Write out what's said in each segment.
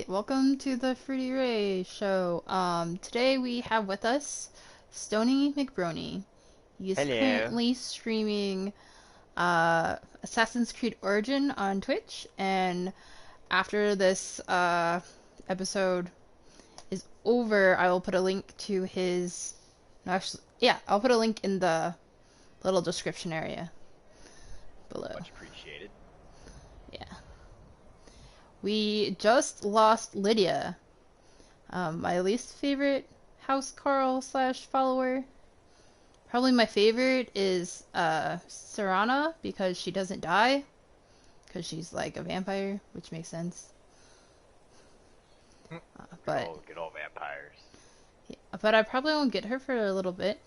Alright, welcome to the FruityLish show. Today we have with us Stony McBrony. He is Hello. currently streaming Assassin's Creed Origin on Twitch, and after this episode is over, I will put a link to his... No, actually, yeah, I'll put a link in the little description area below. Much appreciated. Yeah. We just lost Lydia. My least favorite House Carl slash follower. Probably my favorite is Serana because she doesn't die. Because she's like a vampire, which makes sense. But Good old vampires. yeah, but I probably won't get her for a little bit.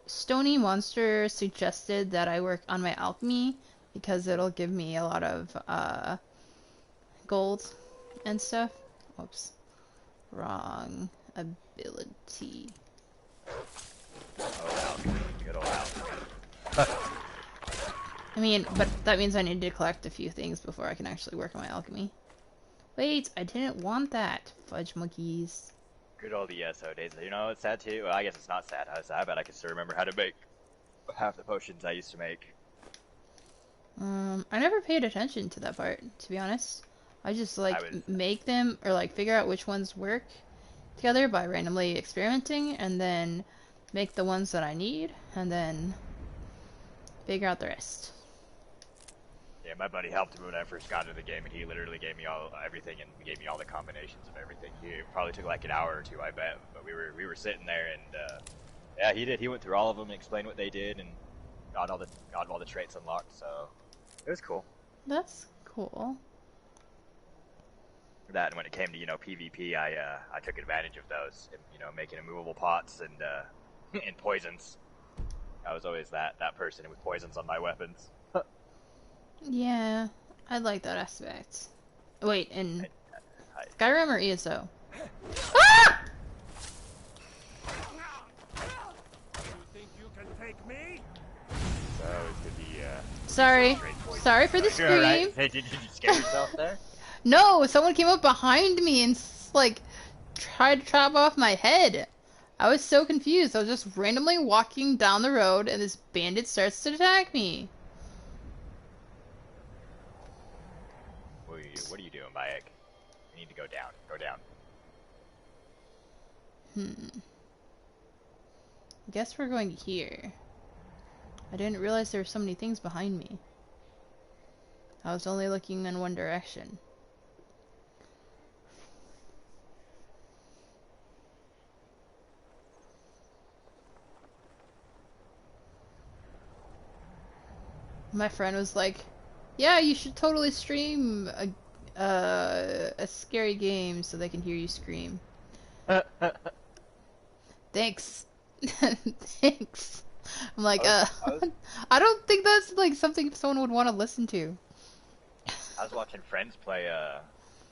Stony Monster suggested that I work on my alchemy because it'll give me a lot of gold and stuff. Whoops. Wrong ability. Oh, alchemy. Good old alchemy. I mean, but that means I need to collect a few things before I can actually work on my alchemy. Wait, I didn't want that. Fudge monkeys. Good old ESO days. You know, it's sad too. Well, I guess it's not sad. I was sad, but I can still remember how to make half the potions I used to make. I never paid attention to that part, to be honest. I just I like was, make them or like figure out which ones work together by randomly experimenting and then make the ones that I need and then figure out the rest. yeah, my buddy helped me when I first got into the game, and he literally gave me everything and gave me all the combinations of everything. He probably took like an hour or two, I bet. But we were sitting there, and yeah, he did. He went through all of them, and explained what they did, and got all the traits unlocked. So it was cool. That's cool. That, and when it came to PvP, I took advantage of those, and, making immovable pots and and poisons. I was always that person with poisons on my weapons. Yeah, I like that aspect. Wait, in I, Skyrim or ESO? Ah! You think you can take me? so it could be Sorry. straight poison. Sorry for the You're all right. scream. Hey, did you scare yourself there? No, someone came up behind me and like tried to chop off my head. I was so confused. I was just randomly walking down the road and this bandit starts to attack me. What are you doing, Bayek? You need to go down. Go down. Guess we're going here. I didn't realize there were so many things behind me. I was only looking in one direction. My friend was like, yeah, you should totally stream a scary game so they can hear you scream. Thanks. Thanks. I'm like, I don't think that's like something someone would want to listen to. I was watching friends play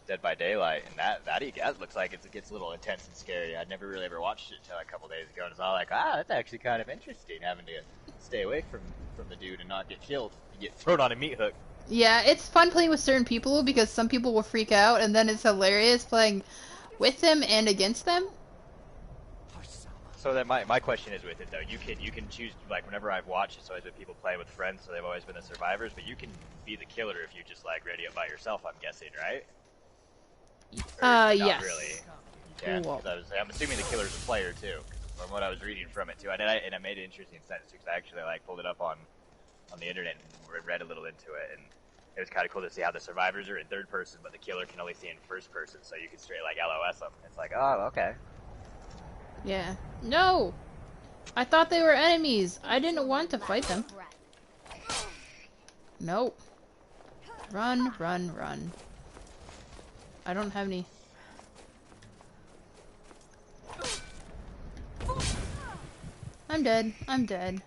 Dead by Daylight, and that looks like it gets a little intense and scary. I'd never really ever watched it until a couple days ago, and it's all like, that's actually kind of interesting, having to stay away from the dude and not get killed. You get thrown on a meat hook. Yeah, it's fun playing with certain people because some people will freak out, and then it's hilarious playing with them and against them. So then my question is with it though, you can choose, like, whenever I've watched, it's always been people play with friends, so they've always been the survivors, but you can be the killer if you just like ready it by yourself, I'm guessing, right? Not Yes. really. You can. Well. I'm assuming the killer's a player too, from what I was reading from it too. And I made an interesting sentence because I actually like pulled it up on the internet and read a little into it, and it was kind of cool to see how the survivors are in third person, but the killer can only see in first person, so you can straight like LOS them. It's like, oh, okay. Yeah. No! I thought they were enemies. I didn't want to fight them. Nope. Run, run, run. I don't have any... I'm dead. I'm dead.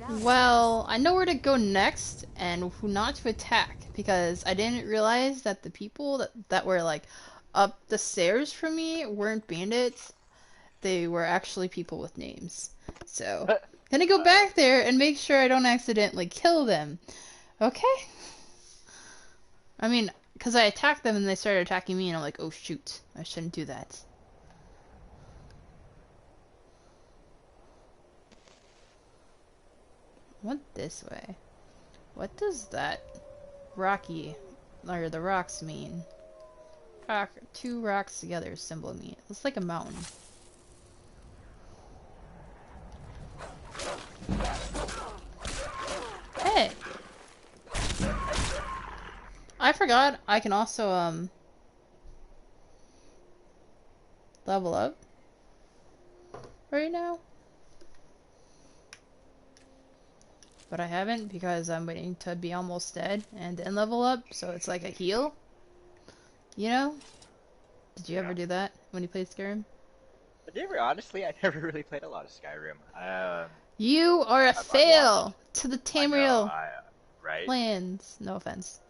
Well, I know where to go next and who not to attack because I didn't realize that the people that were like up the stairs from me weren't bandits. they were actually people with names. So, gonna go back there and make sure I don't accidentally kill them. Okay? I mean, because I attacked them and they started attacking me, and I'm like, oh shoot, I shouldn't do that. Went this way. What does that rocky, or the rocks mean? Rock, two rocks together symbol mean. It looks like a mountain. Hey! I forgot I can also, level up right now. But I haven't because I'm waiting to be almost dead and then level up, so it's like a heal. You know? Did you ever do that when you played Skyrim? Honestly, I never really played a lot of Skyrim. You are a fail to the Tamriel right? lands. No offense.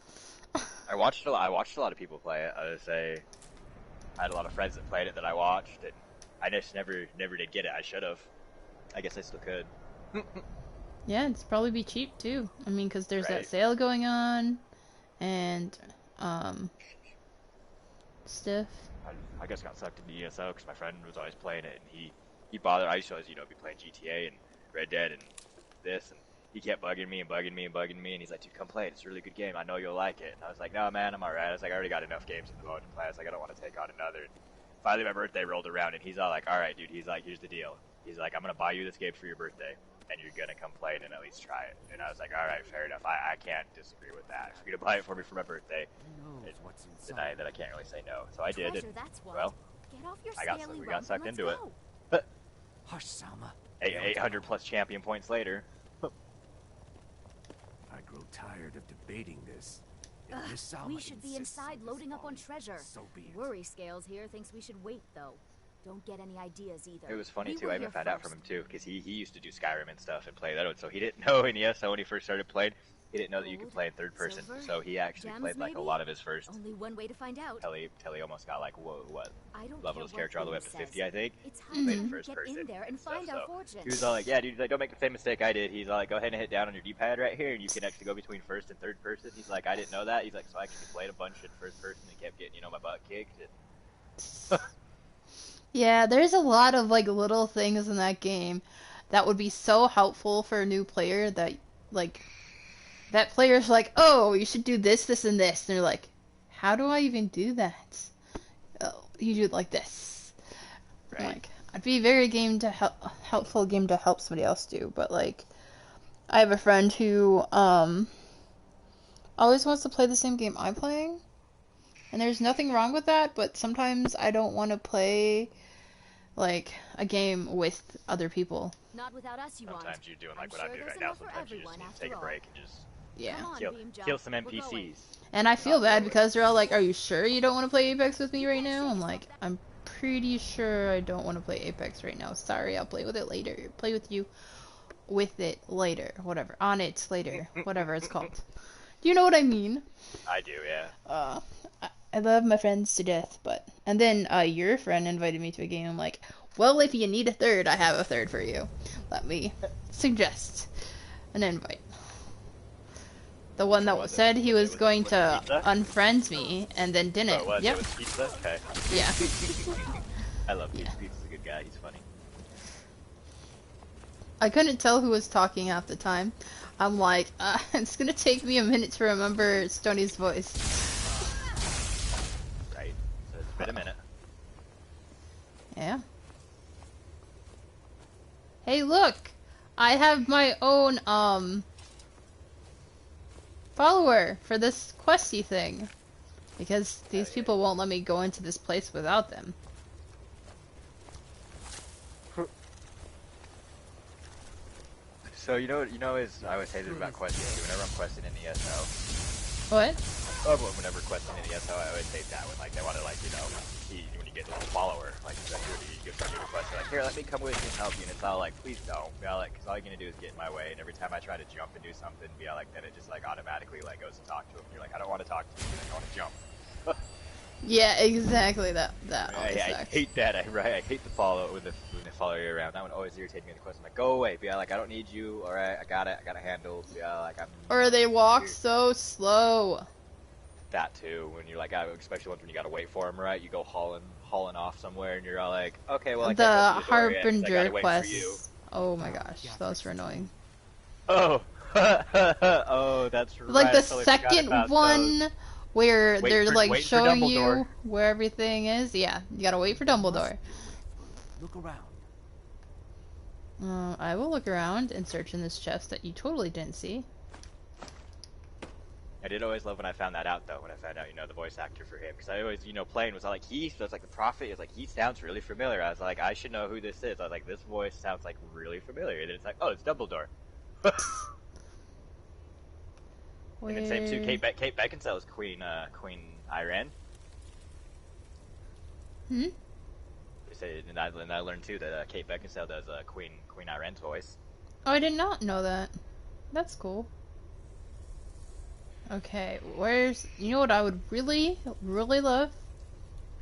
I watched a lot of people play it. I would say I had a lot of friends that played it that I watched, and I just never did get it. I should have. I guess I still could. Yeah, it's probably be cheap too. I mean, because there's Right. that sale going on, and stuff. I guess got sucked into ESO because my friend was always playing it, and he bothered. I used to always, be playing GTA and Red Dead and this, and he kept bugging me, and he's like, dude, come play it. It's a really good game. I know you'll like it. And I was like, no, man, I'm alright. I was like, I already got enough games at the moment to play. I was like, I don't want to take on another. And finally, my birthday rolled around, and he's all like, alright, dude. He's like, here's the deal. He's like, I'm going to buy you this game for your birthday, and you're going to come play it and at least try it. And I was like, alright, fair enough. I can't disagree with that. If you're going to buy it for me for my birthday, then I can't really say no. So I did, and, well, we got sucked into it. Hush, Salma. 800 plus champion points later. I grow tired of debating this. If Miss Salma We should be insists inside on loading this up on folly, treasure. So be it. Worry Scales here thinks we should wait, though. Don't get any ideas either. It was funny We too. were I even here found out from first. him too, because he used to do Skyrim and stuff and play that. So he didn't know in ESO when he first started playing. He didn't know that you could play in third person. Silver? So he actually Gems, played like a maybe? lot of his first. Only one way to find out. Till he almost got like what I don't leveled care his what character all the way up to Thune 50, says. I think. It's He played high in time first we get person in there and stuff, find our so fortune. he was all like, yeah, dude, he's like, don't make the same mistake I did. He's all like, go ahead and hit down on your D-pad right here, and you can actually go between first and third person. He's like, I didn't know that. He's like, so I actually played a bunch in first person and kept getting my butt kicked. And Yeah, there's a lot of like little things in that game that would be so helpful for a new player that like that player's like, oh, you should do this, this, and this. And they're like, how do I even do that? Oh, you do it like this. right. Like, I'd be very helpful game to help somebody else do, but like, I have a friend who always wants to play the same game I'm playing, and there's nothing wrong with that. But sometimes I don't want to play like a game with other people. Not without us, you won't. Sometimes you're doing like I'm what I'm sure doing there's right now. enough for Sometimes you just everyone need to after take a all. break and just Yeah. Come on, kill, Beam Jump. kill some We're going. NPCs. And I feel bad because they're all like, are you sure you don't want to play Apex with me right now? I'm like, I'm pretty sure I don't want to play Apex right now. Sorry, I'll play with it later. Play with you with it later. Whatever. On it later. Whatever it's called. Do you know what I mean? I do, yeah. I love my friends to death, but... And then your friend invited me to a game. I'm like, well, if you need a third, I have a third for you. Let me suggest an invite. The one that was it? said he was going was it to pizza? unfriend me and then didn't. Oh, it was? Yep. It was pizza? Okay. Yeah. I love Pizza. Yeah. Pizza's a good guy. He's funny. I couldn't tell who was talking half the time. I'm like, it's gonna take me a minute to remember Stoney's voice. Right. So it's been a minute. Yeah. Hey, look! I have my own, follower for this questy thing. Because these people won't let me go into this place without them. So you know is I always say this about questing too. Whenever I'm questing in ESO, What? whenever questing in ESO, I always hate that when like they want to like when you get a follower like you give somebody a request, they're like, here, let me come with you and help you, and it's all like, please don't, be all like, because all you're gonna do is get in my way, and every time I try to jump and do something, be all like, then it just like automatically like goes to talk to him. You're like, I don't want to talk to you, I want to jump. Yeah, exactly. That always I sucks. hate that. I hate the follow when they follow you around. That one always irritates me in the quest. I'm like, go away. Be like, I don't need you. All right, I got it. I got it handled. Yeah, like Or they walk here. so slow. That too. When you're like, especially when you gotta wait for them, right? You go hauling off somewhere, and you're all like, okay, well, I can't go The through the door yet because I Harbinger gotta wait for you. quests. Oh my gosh, those were annoying. Oh, oh, that's Like right. the I totally forgot second about one those. where they're like Waiting for showing Dumbledore. you where everything is. Yeah, you gotta wait for Dumbledore. Look around. I will look around and search in this chest that you totally didn't see. I did always love when I found that out, though. When I found out, the voice actor for him, because I always, playing was like so it's like the prophet is like he sounds really familiar. I was like, I should know who this is. I was like, this voice sounds like really familiar. And then it's like, oh, it's Dumbledore. And then same too. Kate Beckinsale is Queen Irene. Hmm. They say, and I learned too that Kate Beckinsale does Queen Irene's voice. Oh, I did not know that. That's cool. Okay, you know what I would really, really love?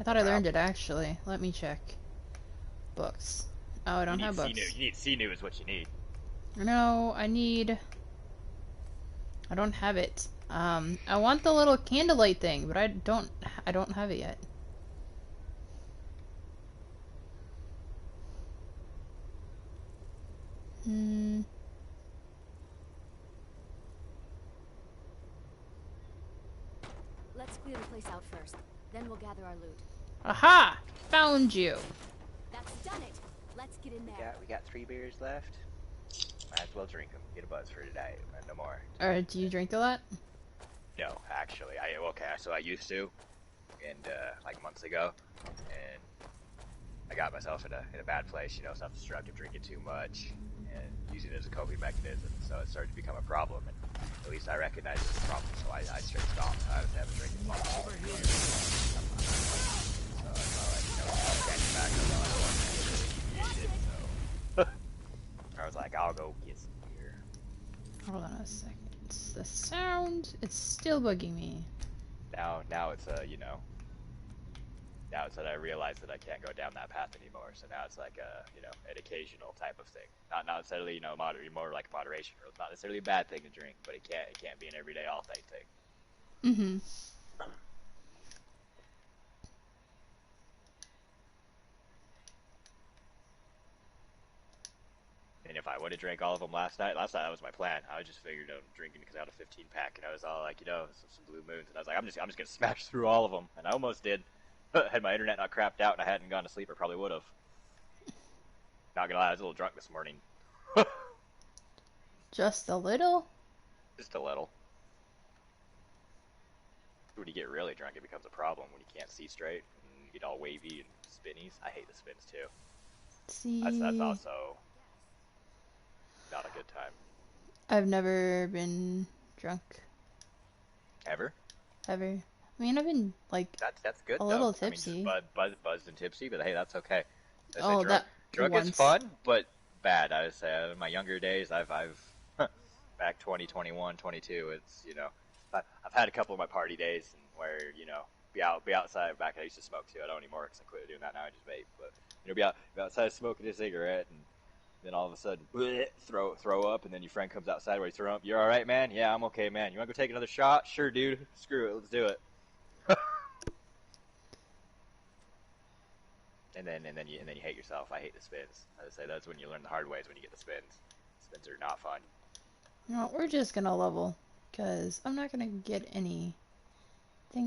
I thought I learned it actually. Let me check. Books. Oh, I don't have books. You need CNU is what you need. No, I don't have it. I want the little candlelight thing, but I don't have it yet. Let's clear the place out first. Then we'll gather our loot. Aha! Found you. That's done it. Let's get in there. We got 3 beers left. Might as well drink them. Get a buzz for today, but no more. Or do you drink a lot? No, actually, so I used to, and like months ago, and I got myself in a bad place, self-destructive, drinking too much, and using it as a coping mechanism. So it started to become a problem, and at least I recognized it as a problem. So I straight stopped. I was having drinking long. So I was like, back. So I was like, I'll go get some beer. Hold on a second. The sound, it's still bugging me. Now it's now it's that I realize that I can't go down that path anymore. So now it's like an occasional type of thing. Not necessarily more like moderation. It's not necessarily a bad thing to drink, but it can't be an everyday all day thing. Mm-hmm. And if I would have drank all of them last night that was my plan. I just figured out drinking because I had a 15 pack, and I was all like, some blue moons, and I was like, I'm just gonna smash through all of them, and I almost did. Had my internet not crapped out and I hadn't gone to sleep, I probably would have. Not gonna lie, I was a little drunk this morning. Just a little? Just a little. When you get really drunk, it becomes a problem when you can't see straight and you get all wavy and spinnies. I hate the spins too. See, That's also not a good time. I've never been drunk. Ever? Ever. I mean, I've been like that's good. a little tipsy. I mean, buzzed and tipsy, but hey, that's okay. Drunk once. is fun, but bad. I would say in my younger days, I've back 20, 21, 22. It's I've had a couple of my party days where be outside. Back I used to smoke too. I don't anymore because I quit doing that now. I just vape. But be outside smoking a cigarette, and then all of a sudden bleh, throw up, and then your friend comes outside where you throw up. You're all right, man? Yeah, I'm okay, man. You want to go take another shot? Sure, dude. Screw it. Let's do it. And then you hate yourself. I hate the spins. I would say that's when you learn the hard ways when you get the spins. Spins are not fun. No, we're just gonna level, because I'm not gonna get anything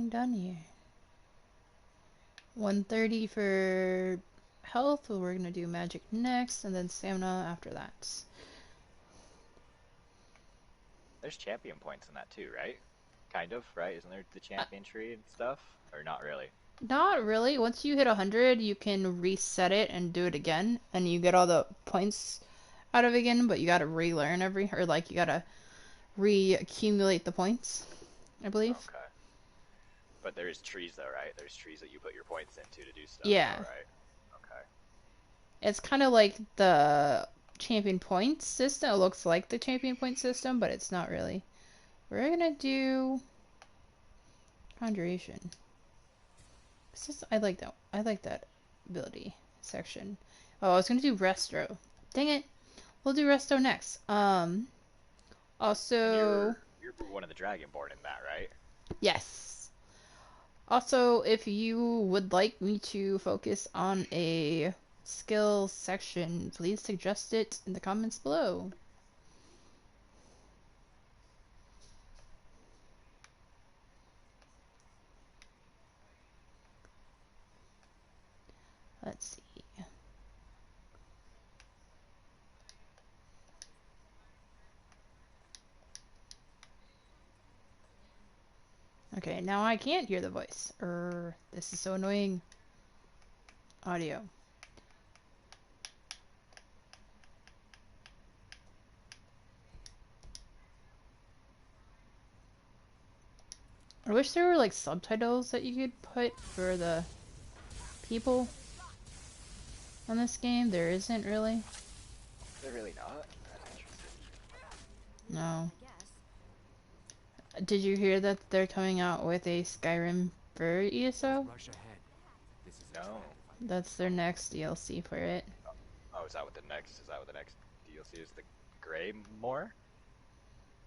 done here. 130 for health. Well, we're gonna do magic next, and then stamina after that. There's champion points in that too, right? Kind of, right? Isn't there the champion tree and stuff? Or not really? Not really. Once you hit 100, you can reset it and do it again, and you get all the points out of it again, but you gotta relearn you gotta re-accumulate the points, I believe. Okay. But there is trees though, right? There's trees that you put your points into to do stuff. Yeah. All right. Okay. It's kind of like the champion points system. It looks like the champion point system, but it's not really. We're gonna do conjuration. It's just, I like that. I like that ability section. Oh, I was gonna do resto. Dang it. We'll do resto next. And Also, you're one of the Dragonborn in that, right? yes. Also, if you would like me to focus on a skill section, please suggest it in the comments below. Let's see. Okay, now I can't hear the voice. This is so annoying. Audio. I wish there were like subtitles that you could put for the people on this game. There isn't really. They're really not. That's interesting. No. I guess. Did you hear that they're coming out with a Skyrim for ESO? Rush ahead. This is No. That's their next DLC for it. Oh, is that what the next? Is that what the next DLC is? The Greymore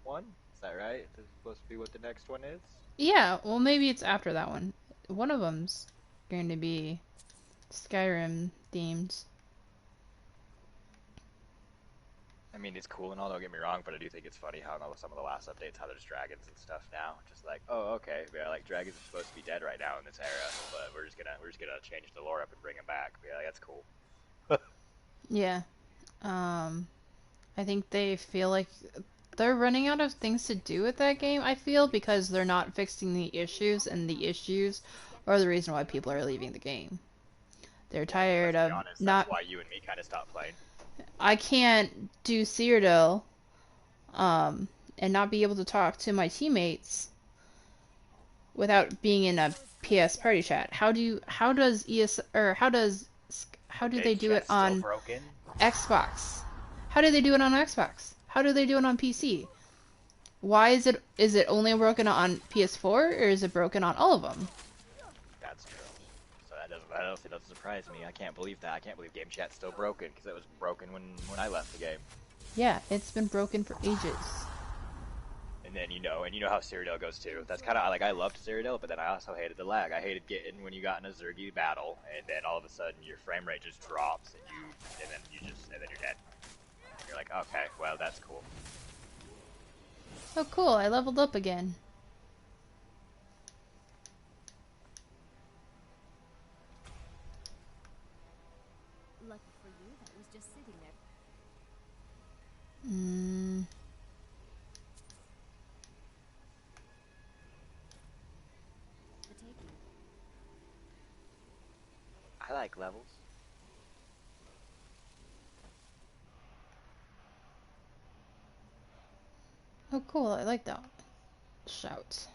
one? Is that right? This is supposed to be what the next one is. Yeah, well maybe it's after that one. One of them's going to be Skyrim themed. I mean, it's cool and all. Don't get me wrong, but I do think it's funny how some of the last updates, how there's dragons and stuff now. Just like, oh, okay, yeah, like dragons are supposed to be dead right now in this era, but we're just gonna change the lore up and bring them back. Yeah, like, that's cool. Yeah. I think they feel like they're running out of things to do with that game, I feel, because they're not fixing the issues, and the issues are the reason why people are leaving the game. They're Yeah, I mean, tired let's be of honest. That's not. why you and me kind of stopped playing. I can't do Cyrodiil, and not be able to talk to my teammates without being in a PS party chat. How does ES or how do Okay, they do it chat's still on broken. Xbox? How do they do it on Xbox? How do they do it on PC? Why is it only broken on PS4 or is it broken on all of them? That's true. So that honestly doesn't surprise me. I can't believe that. I can't believe game chat's still broken because it was broken when I left the game. Yeah, it's been broken for ages. And then you know how Cyrodiil goes too. That's kind of like I loved Cyrodiil, but then I also hated the lag. I hated getting when you got in a Zergy battle, and then all of a sudden your frame rate just drops, and then you're dead. You're like, okay, well that's cool. Oh cool, I leveled up again. Lucky for you, that was just sitting there. The taking. I like levels. Oh cool, I like that. Shout.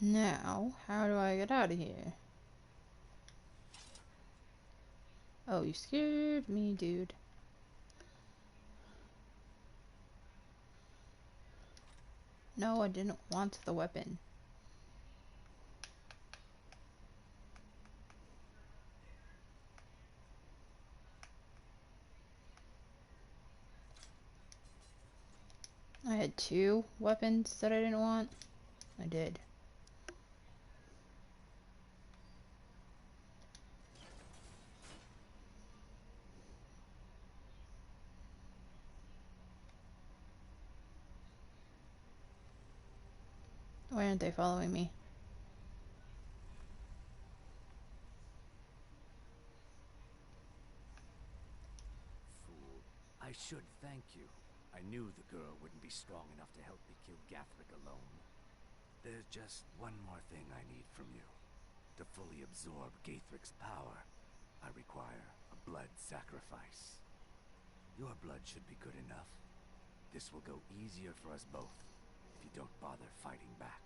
Now, how do I get out of here? Oh, you scared me, dude. No, I didn't want the weapon. I had two weapons that I didn't want. I did. Why aren't they following me? fool. I should thank you. I knew the girl wouldn't be strong enough to help me kill Gathric alone. There's just one more thing I need from you. To fully absorb Gathric's power, I require a blood sacrifice. Your blood should be good enough. This will go easier for us both if you don't bother fighting back.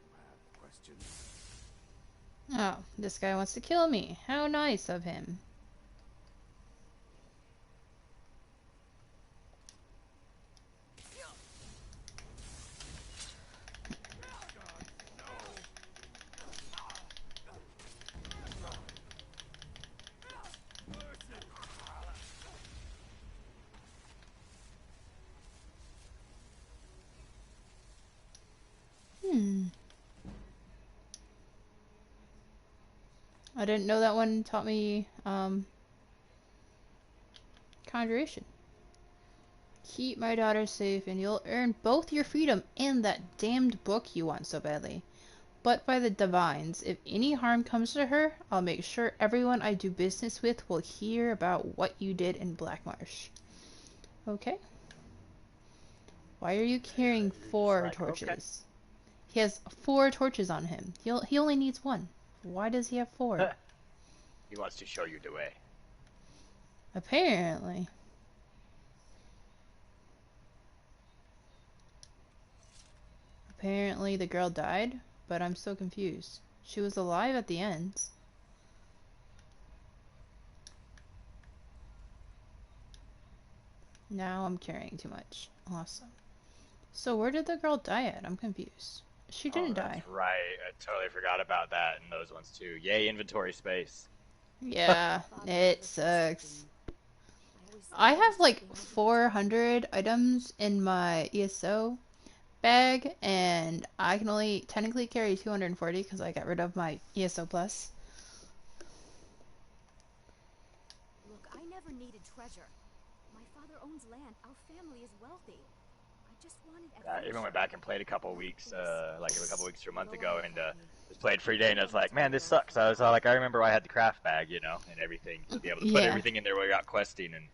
You have questions? Oh, this guy wants to kill me. How nice of him. I didn't know that one taught me conjuration. Keep my daughter safe and you'll earn both your freedom and that damned book you want so badly. But by the divines, if any harm comes to her, I'll make sure everyone I do business with will hear about what you did in Blackmarsh. Okay. Why are you carrying You're just 4 like, torches? okay. He has 4 torches on him. He only needs 1. Why does he have 4? He wants to show you the way. Apparently. Apparently the girl died, but I'm so confused. She was alive at the end. Now I'm carrying too much. Awesome. So where did the girl die at? I'm confused. She Oh, didn't die. that's right. I totally forgot about that and those ones too. Yay, inventory space. Yeah, it sucks. I have like 400 items in my ESO bag, and I can only technically carry 240 because I got rid of my ESO Plus. Look, I never needed treasure. My father owns land. Our family is wealthy. I just wanted I even adventure. went back and played a couple weeks, like a couple weeks to a month ago, and just played free day, and I was like, man, this sucks. I was like, I remember I had the craft bag, you know, and everything to be able to put Yeah. everything in there while we got questing, and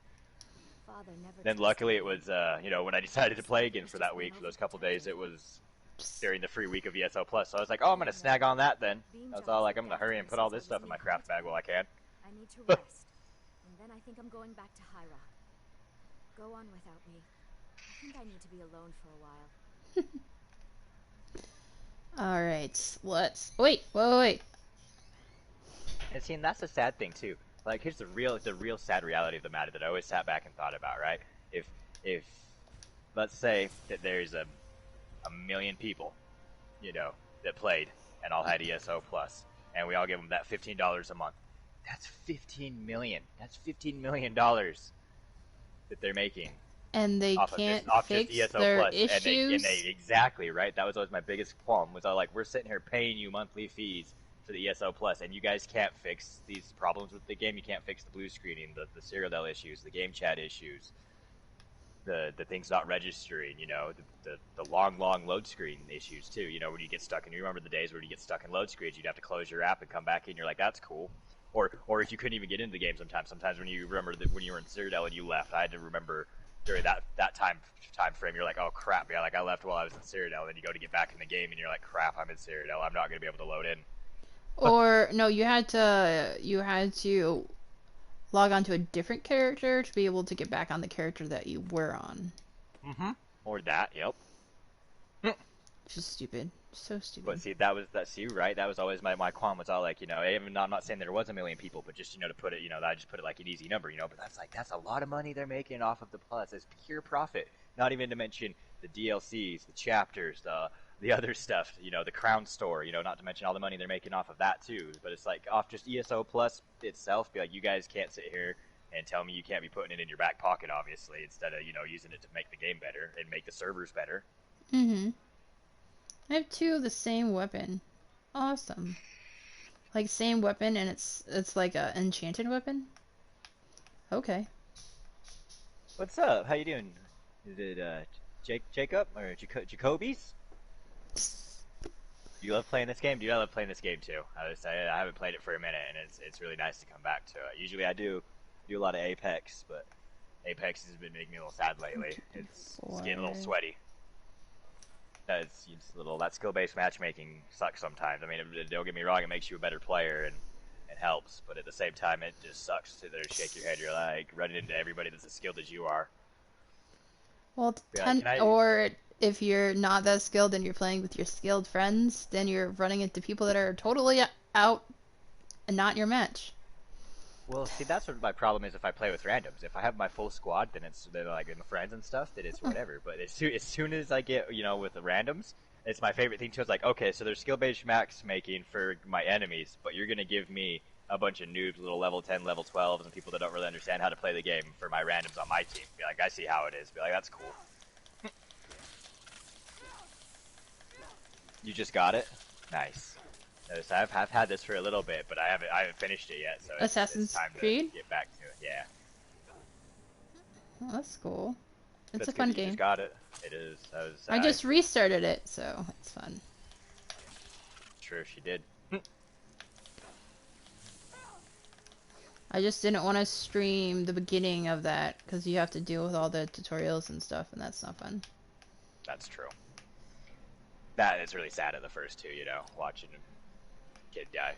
Father never then trusted luckily me. it was, you know, when I decided to play again for that week, for those couple days, it was during the free week of ESO Plus, so I was like, oh, I'm gonna snag on that then. I was all like, I'm gonna hurry and put all this stuff in my craft bag while I can. I need to rest, and then I think I'm going back to High Rock. Go on without me. I think I need to be alone for a while. Alright, let's... Wait, wait. And see, and that's the sad thing too. Like, here's the real sad reality of the matter that I always sat back and thought about, right? If let's say that there's a million people, you know, that played and all had ESO Plus, and we all give them that $15 a month. That's $15 million. That's $15 million that they're making. And they Off can't just fix ESO their Plus, issues? and they exactly right. That was always my biggest qualm. Was all like, we're sitting here paying you monthly fees for the ESO Plus, and you guys can't fix these problems with the game. You can't fix the blue screening, the serial del issues, the game chat issues, the things not registering. You know, the long load screen issues too. You know, when you get stuck, and you remember the days where you get stuck in load screens, you'd have to close your app and come back in. You're like, that's cool. Or if you couldn't even get into the game, sometimes when you remember that when you were in Citadel and you left, I had to remember during that time frame, you're like, oh crap, yeah, like I left while I was in Citadel, and then you go to get back in the game, and you're like, crap, I'm in Citadel, I'm not gonna be able to load in. Or, no, you had to log on to a different character to be able to get back on the character that you were on. Mm-hmm. Or that, yep. Which is stupid. So stupid. But see, that was always my qualm was all like, you know, even I'm not saying there was a million people, but just, you know, to put it, you know, I just put it like an easy number, you know, but that's a lot of money they're making off of the Plus. It's pure profit. Not even to mention the DLCs, the chapters, the other stuff, you know, the Crown Store, you know, not to mention all the money they're making off of that too. But it's like off just ESO Plus itself, be like, you guys can't sit here and tell me you can't be putting it in your back pocket, obviously, instead of, you know, using it to make the game better and make the servers better. Mm-hmm. I have 2 of the same weapon. Awesome. Like, same weapon, and it's like a enchanted weapon? Okay. What's up? How you doing? Is it Jacob or Jacoby's? You love playing this game? Dude, I love playing this game too. I haven't played it for a minute, and it's really nice to come back to it. Usually I do a lot of Apex, but Apex has been making me a little sad lately. It's getting a little sweaty. It's that skill-based matchmaking sucks sometimes. I mean, don't get me wrong, it makes you a better player and it helps, but at the same time, it just sucks to sit there and shake your head. You're like running into everybody that's as skilled as you are. Well, Like, or if you're not that skilled and you're playing with your skilled friends, then you're running into people that are totally out and not your match. Well, see, that's what my problem is if I play with randoms. If I have my full squad, then they're like my friends and stuff, then it's whatever. But as soon as I get, you know, with the randoms, it's my favorite thing too. It's like, okay, so there's skill-based max making for my enemies, but you're going to give me a bunch of noobs, little level 10, level 12s, and people that don't really understand how to play the game for my randoms on my team. Be like, I see how it is. Be like, that's cool. You just got it? Nice. So I've had this for a little bit, but I haven't finished it yet. So it's Assassin's time to Creed? get back to it. Yeah, Oh, that's cool. It's that's a good fun that you just game. got it. It is. I just restarted it, so it's fun. Sure she did. I just didn't want to stream the beginning of that because you have to deal with all the tutorials and stuff, and that's not fun. That's true. That is really sad at the first two, watching a kid die.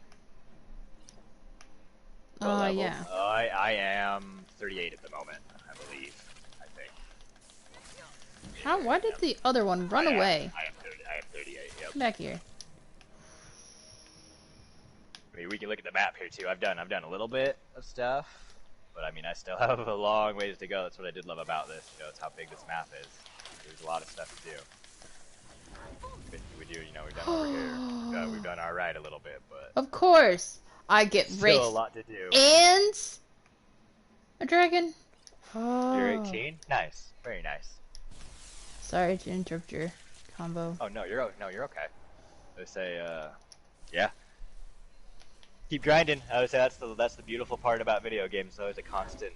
What level? Yeah. I am 38 at the moment, I believe. I think. How? Why did the other one run away? I am 38. Yep. Come back here. I mean, we can look at the map here too. I've done a little bit of stuff, but I mean, I still have a long ways to go. That's what I did love about this. It's how big this map is. There's a lot of stuff to do. We've done over here. We've done all right a little bit, but of course, I get still raced. a lot to do. And a dragon. Oh. You're 18. Nice, very nice. Sorry to interrupt your combo. Oh no, you're okay. I would say, yeah. Keep grinding. I would say that's the beautiful part about video games, though. It's a constant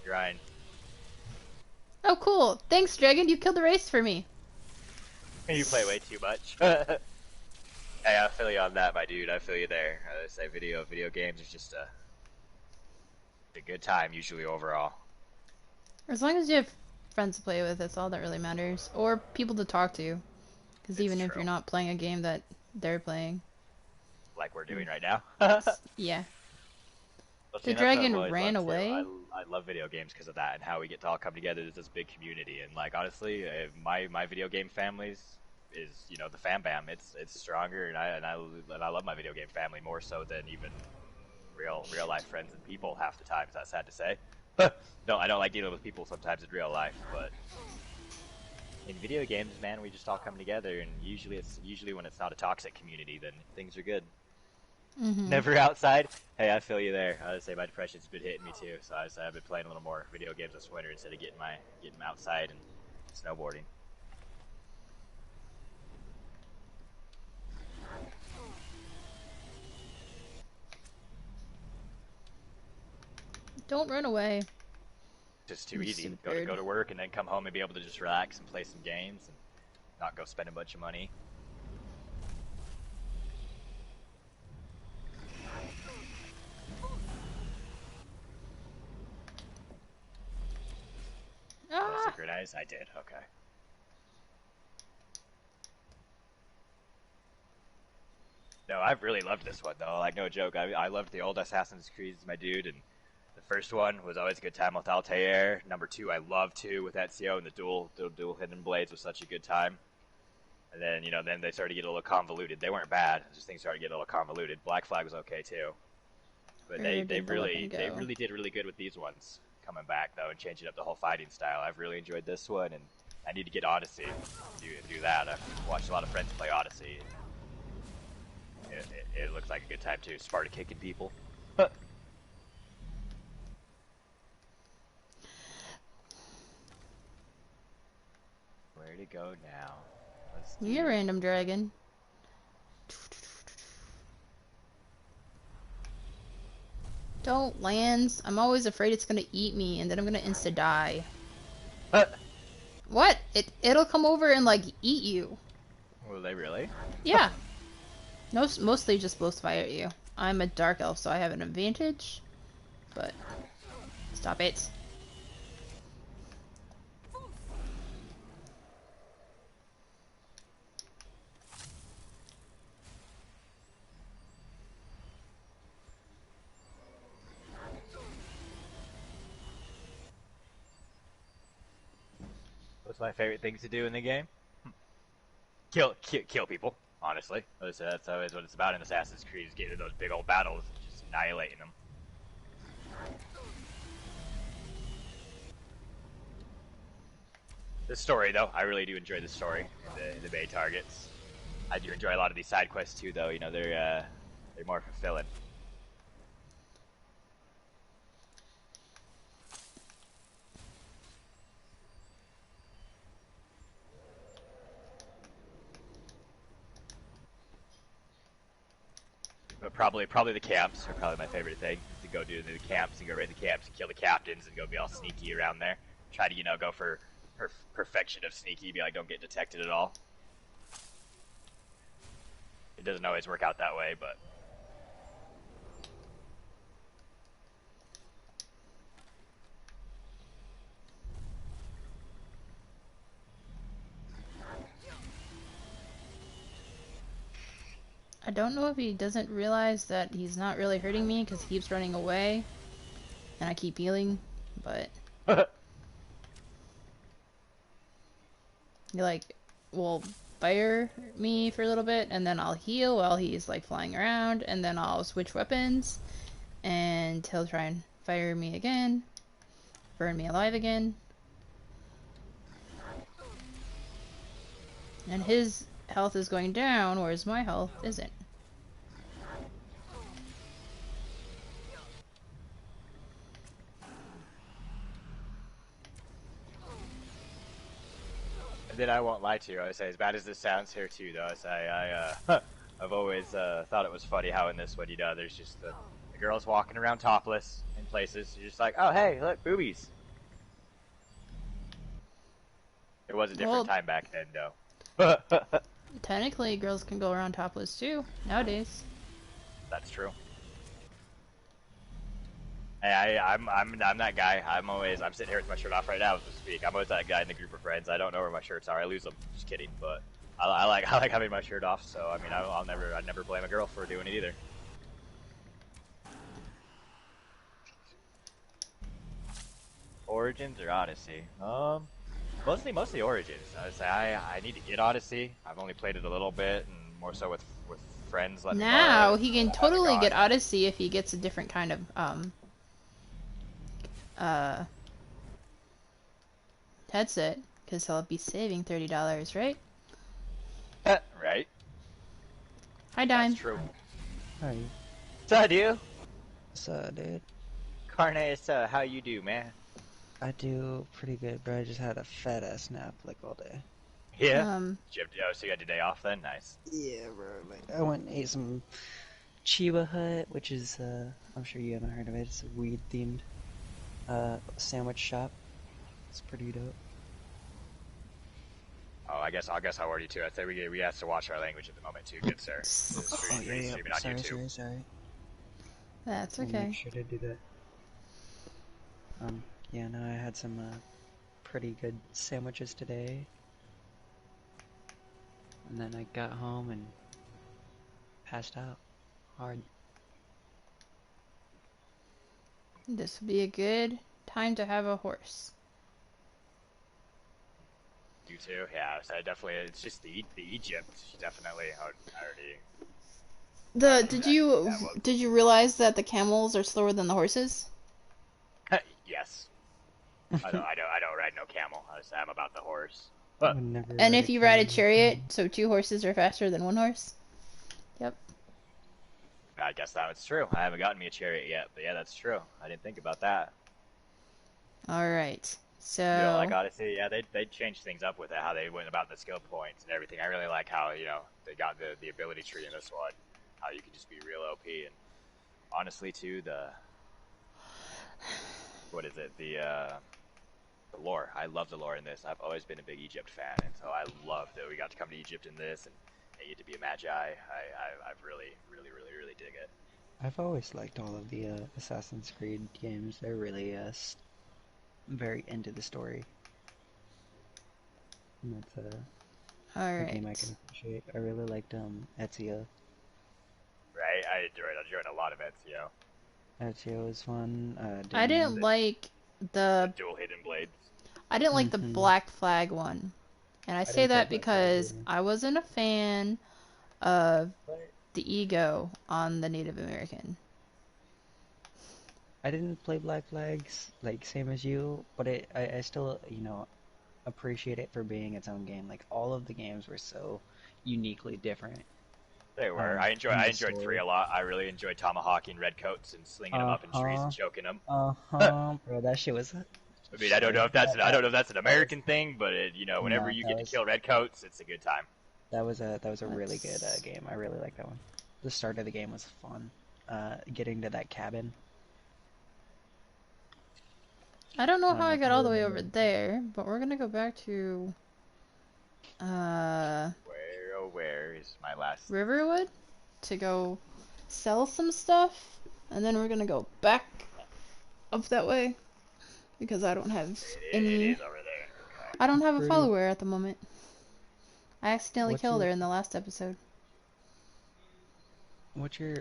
grind. Oh, cool. Thanks, Dragon. You killed the race for me. You play way too much. Hey, I feel you on that, my dude. I feel you there. I would say video games is just a good time usually overall. As long as you have friends to play with, that's all that really matters. Or people to talk to. Because even if you're not playing a game that they're playing. Like we're doing right now. Yeah. Well, the dragon ran away. I love video games because of that and how we get to all come together as this big community. And like honestly, my video game families is the fam bam. It's stronger, and I love my video game family more so than even real life friends and people half the time. That's sad to say. No, I don't like dealing with people sometimes in real life, but in video games, man, we just all come together, and usually when it's not a toxic community, then things are good. Mm-hmm. Never outside. Hey, I feel you there. I would say my depression's been hitting me too, so I've been playing a little more video games this winter instead of getting outside and snowboarding. Don't run away. Just too easy. Go to work and then come home and be able to just relax and play some games and not go spend a bunch of money. Synchronize? I did. Okay. No, I've really loved this one though. Like no joke, I loved the old Assassin's Creed, my dude, and the first one was always a good time with Altair. Number 2, I loved 2 with Ezio, and the dual hidden blades was such a good time. And then then they started to get a little convoluted. They weren't bad, just things started to get a little convoluted. Black Flag was okay too, but they really did really good with these ones. Coming back though and changing up the whole fighting style. I've really enjoyed this one, and I need to get Odyssey and do that. I've watched a lot of friends play Odyssey. It looks like a good time too. Sparta kicking people. Where to go now? You're a random dragon. Don't, Lance. I'm always afraid it's gonna eat me, and then I'm gonna insta-die. What? It'll come over and, like, eat you. Will they really? Yeah. Mostly just blows fire at you. I'm a dark elf, so I have an advantage. But... Stop it. What's my favorite things to do in the game? Kill people. Honestly, that's always what it's about in Assassin's Creed: is getting into those big old battles, and just annihilating them. The story, though, I really do enjoy the story. The Bay targets. I do enjoy a lot of these side quests too, though. They're more fulfilling. Probably the camps are probably my favorite thing. To go do the camps and go raid the camps and kill the captains and go be all sneaky around there. Try to go for perfection of sneaky. Be like, don't get detected at all. It doesn't always work out that way, but. I don't know if he doesn't realize that he's not really hurting me because he keeps running away and I keep healing, but he like will fire me for a little bit and then I'll heal while he's like flying around and then I'll switch weapons and he'll try and fire me again, burn me alive again. And his health is going down, whereas my health isn't. And then I won't lie to you. I say, as bad as this sounds here too, though, I've always thought it was funny how in this one, there's just the girls walking around topless in places. You're just like, oh hey, look, boobies. It was a different time back then, though. Technically, girls can go around topless too, nowadays. That's true. Hey, I'm that guy. I'm sitting here with my shirt off right now as we speak. I'm always that guy in the group of friends. I don't know where my shirts are. I lose them. Just kidding. But I like having my shirt off. So I mean, I'd never blame a girl for doing it either. Origins or Odyssey? Mostly Origins. I would say I need to get Odyssey. I've only played it a little bit, and more so with friends. Now he can totally get Odyssey if he gets a different kind of headset, because he'll be saving $30, right? Right. Hi, Dime. That's true. Hi. What's up, dude? What's up, dude? Carne, how you do, man? I do pretty good, bro. I just had a fat ass nap like all day. Yeah. So you had the day off then? Nice. Yeah, bro. Like I went and ate some Chiba Hut, which is I'm sure you haven't heard of it. It's a weed themed sandwich shop. It's pretty dope. Oh, I guess I already too. I think we have to watch our language at the moment too, good sir. Streaming on YouTube. Sorry. That's I'll okay. make sure to do that. Yeah, no, I had some pretty good sandwiches today. And then I got home and passed out hard. This would be a good time to have a horse. You too? Yeah, so definitely, it's just the Egypt, definitely. I already... Did you realize that the camels are slower than the horses? Yes. I don't ride no camel. I'm about the horse. But, and if you ride a chariot, so 2 horses are faster than 1 horse? Yep. I guess that's true. I haven't gotten me a chariot yet, but yeah, that's true. I didn't think about that. Alright, so... Like Odyssey, yeah, they changed things up with it, how they went about the skill points and everything. I really like how, they got the ability tree in this one. How you can just be real OP, and honestly, too, the lore. I love the lore in this. I've always been a big Egypt fan, and so I love that we got to come to Egypt in this, and you get to be a magi. I've really dig it. I've always liked all of the Assassin's Creed games. They're really very into the story. And that's a game I can appreciate. I really liked Ezio. Right, I enjoyed a lot of Ezio. Ezio was fun. I didn't like the dual hidden blades. I didn't like the Black Flag one. And I say that because I wasn't a fan of the ego on the Native American. I didn't play Black Flags, like, same as you, but I still, appreciate it for being its own game. Like, all of the games were so uniquely different. They were. I enjoyed 3 a lot. I really enjoyed tomahawking redcoats and slinging them up in trees and choking them. Bro, that shit was... I mean, I don't know if that's an American thing, but whenever you get to kill redcoats, it's a good time. That was a really good game. I really like that one. the start of the game was fun. Getting to that cabin. I don't know I don't how know I if got you all the way remember. over there, but we're gonna go back to Where, oh, where is my last... Riverwood to go sell some stuff, and then we're gonna go back up that way because I don't have It any. is over there. Okay. I don't have a Fruity, follower at the moment. I accidentally what's killed your her in the last episode. what's your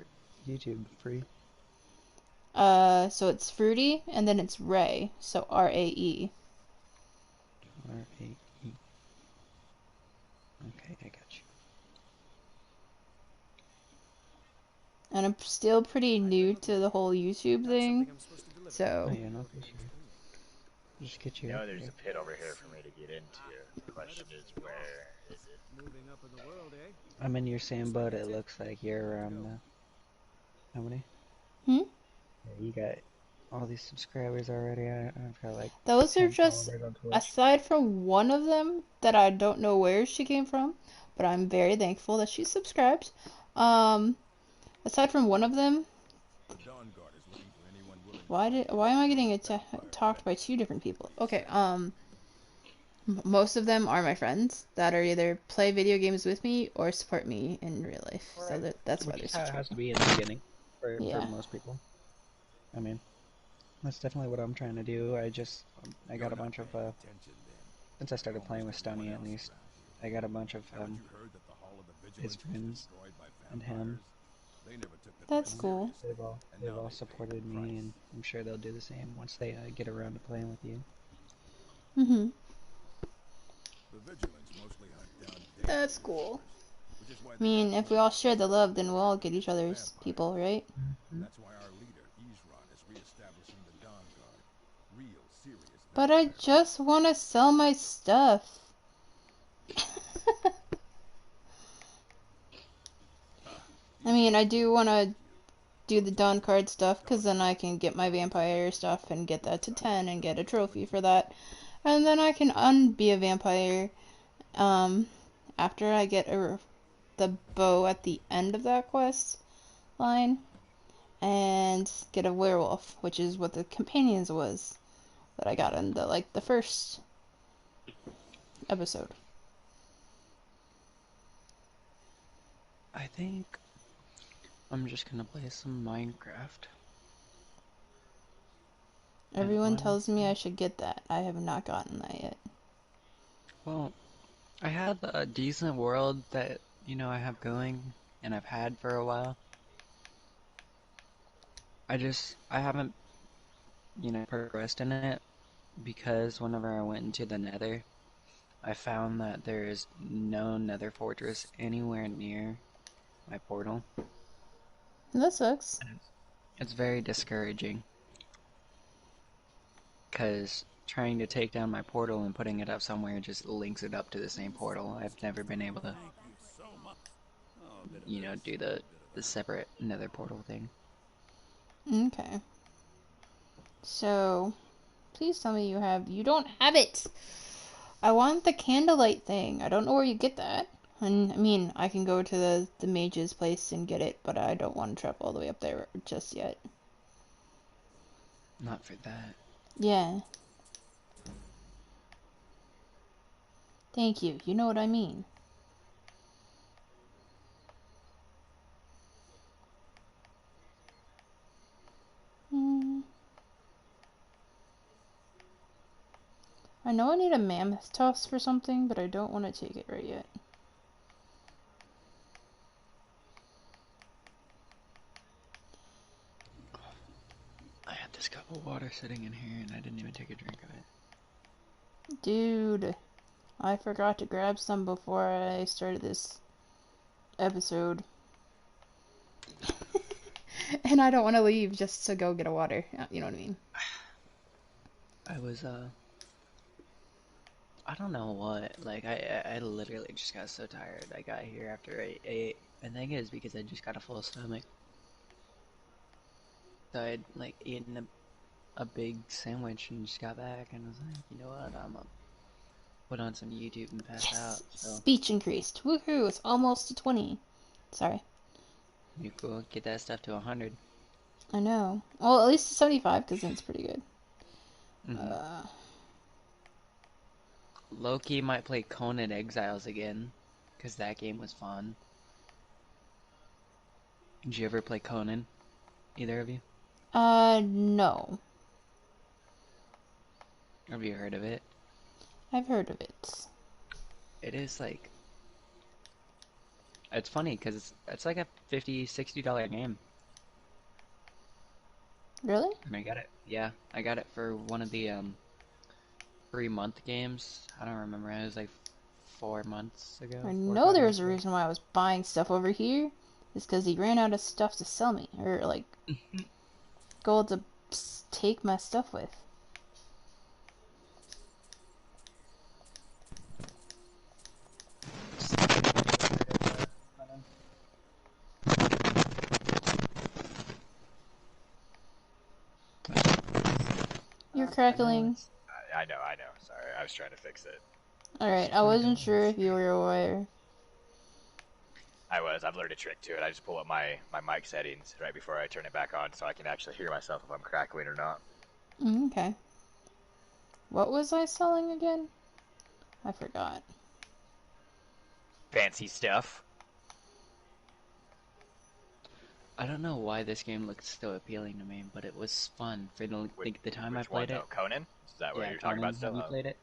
YouTube free? So it's Fruity, and then it's Ray, so Rae. RAE. Okay, I got you. And I'm still pretty new to the whole YouTube thing, Oh so yeah, no, for sure. Just get You you up know, there's here. a pit over here for me to get into. The question is, where is it? Moving up in the world, eh? I'm in your same boat. It looks like you're around how many? hmm? Yeah, you got all these subscribers already. I've got like Those are 10 just, followers on Twitch. aside from one of them that I don't know where she came from, but I'm very thankful that she subscribed. Um, aside from one of them, The Dawn Guard is looking for anyone willing to why am I getting talked by two different people? Okay, most of them are my friends that are either play video games with me or support me in real life. So Right. that's why Which they're is how it has to subscribing. be in the beginning for Yeah. most people. I mean, that's definitely what I'm trying to do. I got a bunch of since I started playing with Stony at least, I got a bunch of his friends and him. That's cool. They've all supported me, and I'm sure they'll do the same once they get around to playing with you. Mhm. The vigilance mostly hunt down That's cool. which is why I mean, if we all share the love, then we'll all get each other's people, right? that's why our leader, Izran, is reestablishing the Dawn Guard. Real serious But I vampire. just want to sell my stuff. I mean, I do want to do the Dawn card stuff, because then I can get my vampire stuff and get that to 10 and get a trophy for that. And then I can be a vampire after I get the bow at the end of that quest line and get a werewolf, which is what the companions was that I got in the first episode. I think I'm just gonna play some Minecraft. Everyone tells me I Honestly, should get that. I have not gotten that yet. well, I have a decent world that I have going, and I've had for a while. I haven't progressed in it because whenever I went into the Nether, I found that there is no Nether fortress anywhere near my portal. That sucks. And it's very discouraging because trying to take down my portal and putting it up somewhere just links it up to the same portal. I've never been able to, do the separate Nether portal thing. Okay. So, please tell me you don't have it! I want the candlelight thing. I don't know where you get that. And, I mean, I can go to the mage's place and get it, but I don't want to travel all the way up there just yet. Not for that. Yeah. Thank you. You know what I mean. Hmm. I know I need a mammoth tusk for something, but I don't want to take it right yet. I had this cup of water sitting in here and I didn't even take a drink of it. Dude, I forgot to grab some before I started this episode. And I don't want to leave just to go get a water. You know what I mean? I was I don't know what. Like I literally just got so tired. I got here after I ate. I think it's because I just got a full stomach. So I'd like eaten a big sandwich and just got back and was like, you know what, I'm gonna put on some YouTube and pass out. Yes! So Speech increased. Woohoo! It's almost to 20. Sorry. You could get that stuff to 100. I know. Well, at least 75, because then it's pretty good. Mm-hmm. Loki might play Conan Exiles again, because that game was fun. Did you ever play Conan? Either of you? No. Have you heard of it? I've heard of it. It is like... It's funny, because it's like a $50, $60 game. Really? And I got it. Yeah, I got it for one of the, 3-month games. I don't remember. It was like 4 months ago. I 4 or know 5 there months was a ago. reason why I was buying stuff over here. It's because he ran out of stuff to sell me. Or, like, gold to take my stuff with. You're crackling. I know. Sorry, I was trying to fix it. Alright, I wasn't sure if you were aware. I've learned a trick to it. I just pull up my mic settings right before I turn it back on so I can actually hear myself if I'm crackling or not. Okay. What was I selling again? I forgot. Fancy stuff. I don't know why this game looked so appealing to me, but it was fun for the time I Which one played it. though? Conan? Is that what Yeah, you're talking Conan. about still? Have you played it?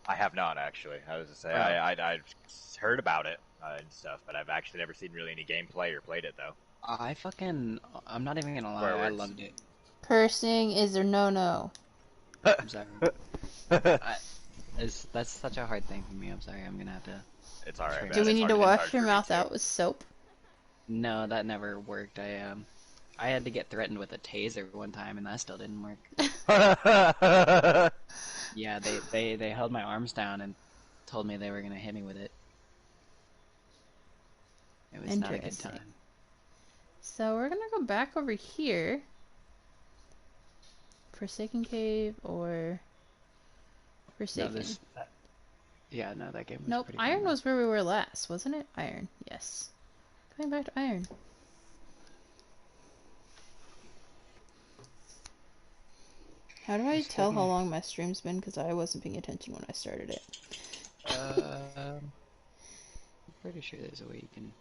I have not actually. I was to say Oh. I heard about it and stuff, but I've actually never seen really any gameplay or played it though. I'm not even gonna lie, Swear I words. loved it. Cursing is a no-no. I'm sorry. That's such a hard thing for me. I'm sorry. I'm gonna have to. It's alright, man. Do we It's need to hard wash for your me, mouth too. out with soap? No, that never worked. I had to get threatened with a taser one time, and that still didn't work. Yeah, they held my arms down and told me they were gonna hit me with it. It was not a good Interesting. time. So we're gonna go back over here. Forsaken Cave or Forsaken? Yeah, no, that game was Nope, pretty Iron fun. was where we were last, wasn't it? Iron, yes. Going back to Iron. How do I tell how long my stream's been? Because I wasn't paying attention when I started it. I'm pretty sure there's a way you can.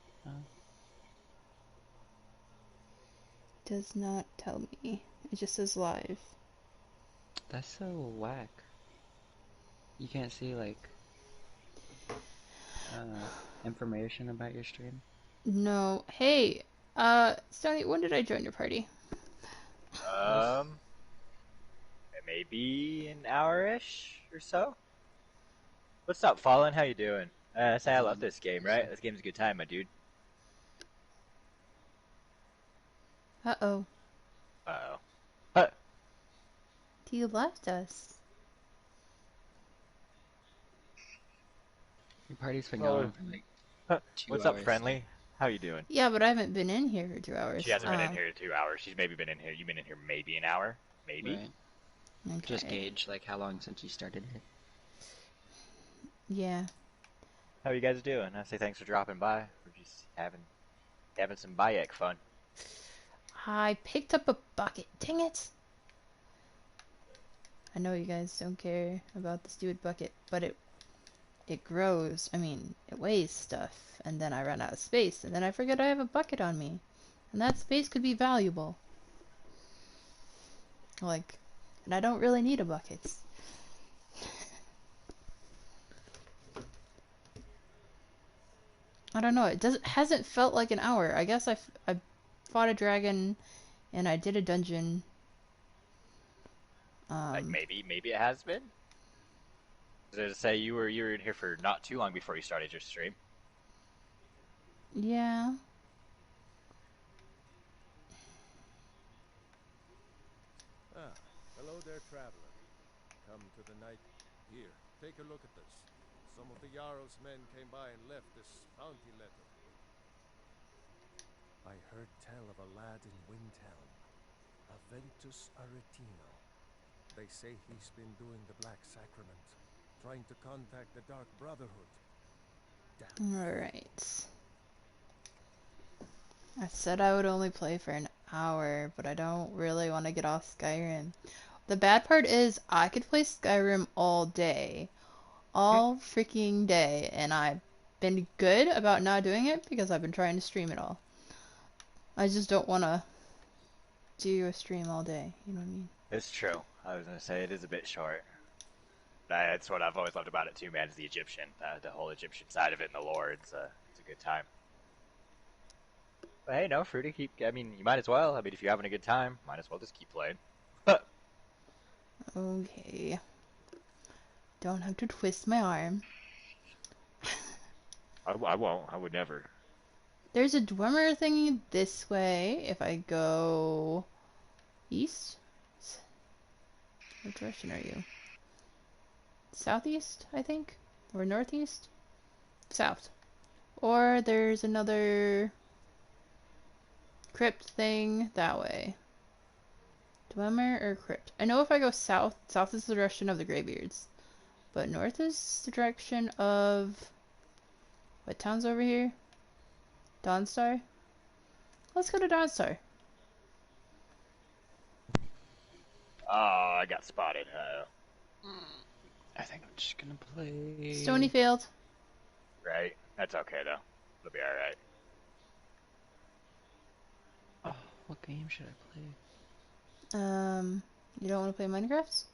Does not tell me. It just says live. That's so whack. You can't see like information about your stream. No. Hey, Stoney, when did I join your party? Maybe an hour-ish or so. What's up, Fallen? How you doing? Say I love this game, right? This game's a good time, my dude. Uh-oh. Uh-oh. You left us. Your party's been going for like 2 What's hours. up, friendly? How you doing? Yeah, but I haven't been in here for 2 hours. She hasn't been in here 2 hours. She's maybe been in here. You've been in here maybe an hour? Maybe? Right. Okay. Just gauge like how long since you started it. Yeah. How you guys doing? I say thanks for dropping by. We're just having some Bayek fun. I picked up a bucket. Dang it! I know you guys don't care about the stupid bucket, but it grows. I mean, it weighs stuff, and then I run out of space, and then I forget I have a bucket on me, and that space could be valuable. Like, and I don't really need a bucket. I don't know. It hasn't felt like an hour. I guess I fought a dragon, and I did a dungeon. Like maybe it has been. Did it say you were in here for not too long before you started your stream? Yeah. Hello there, traveler. Come to the night. Here, take a look at this. Some of the Jarl's men came by and left this bounty letter. I heard tell of a lad in Windhelm, Aventus Aretino. They say he's been doing the Black Sacrament, trying to contact the Dark Brotherhood. Damn. Alright. I said I would only play for an hour, but I don't really want to get off Skyrim. The bad part is I could play Skyrim all day. All freaking day, and I've been good about not doing it because I've been trying to stream it all. I just don't want to do a stream all day, you know what I mean? It's true. I was gonna say it is a bit short. That's what I've always loved about it too, man. Is the Egyptian, the whole Egyptian side of it, and the lore. It's a good time. But hey, no, Fruity, I mean, you might as well. I mean, if you're having a good time, might as well just keep playing. Okay. Don't have to twist my arm. I won't. I would never. There's a Dwemer thingy this way if I go east. What direction are you? Southeast, I think? Or northeast? South. Or there's another crypt thing that way. Dwemer or crypt? I know if I go south, south is the direction of the Greybeards. But north is the direction of... What town's over here? Dawnstar? Let's go to Dawnstar. Oh, I got spotted. I think I'm just gonna play... Stonyfield. Right? That's okay, though. It'll be alright. Oh, what game should I play? You don't want to play Minecraft?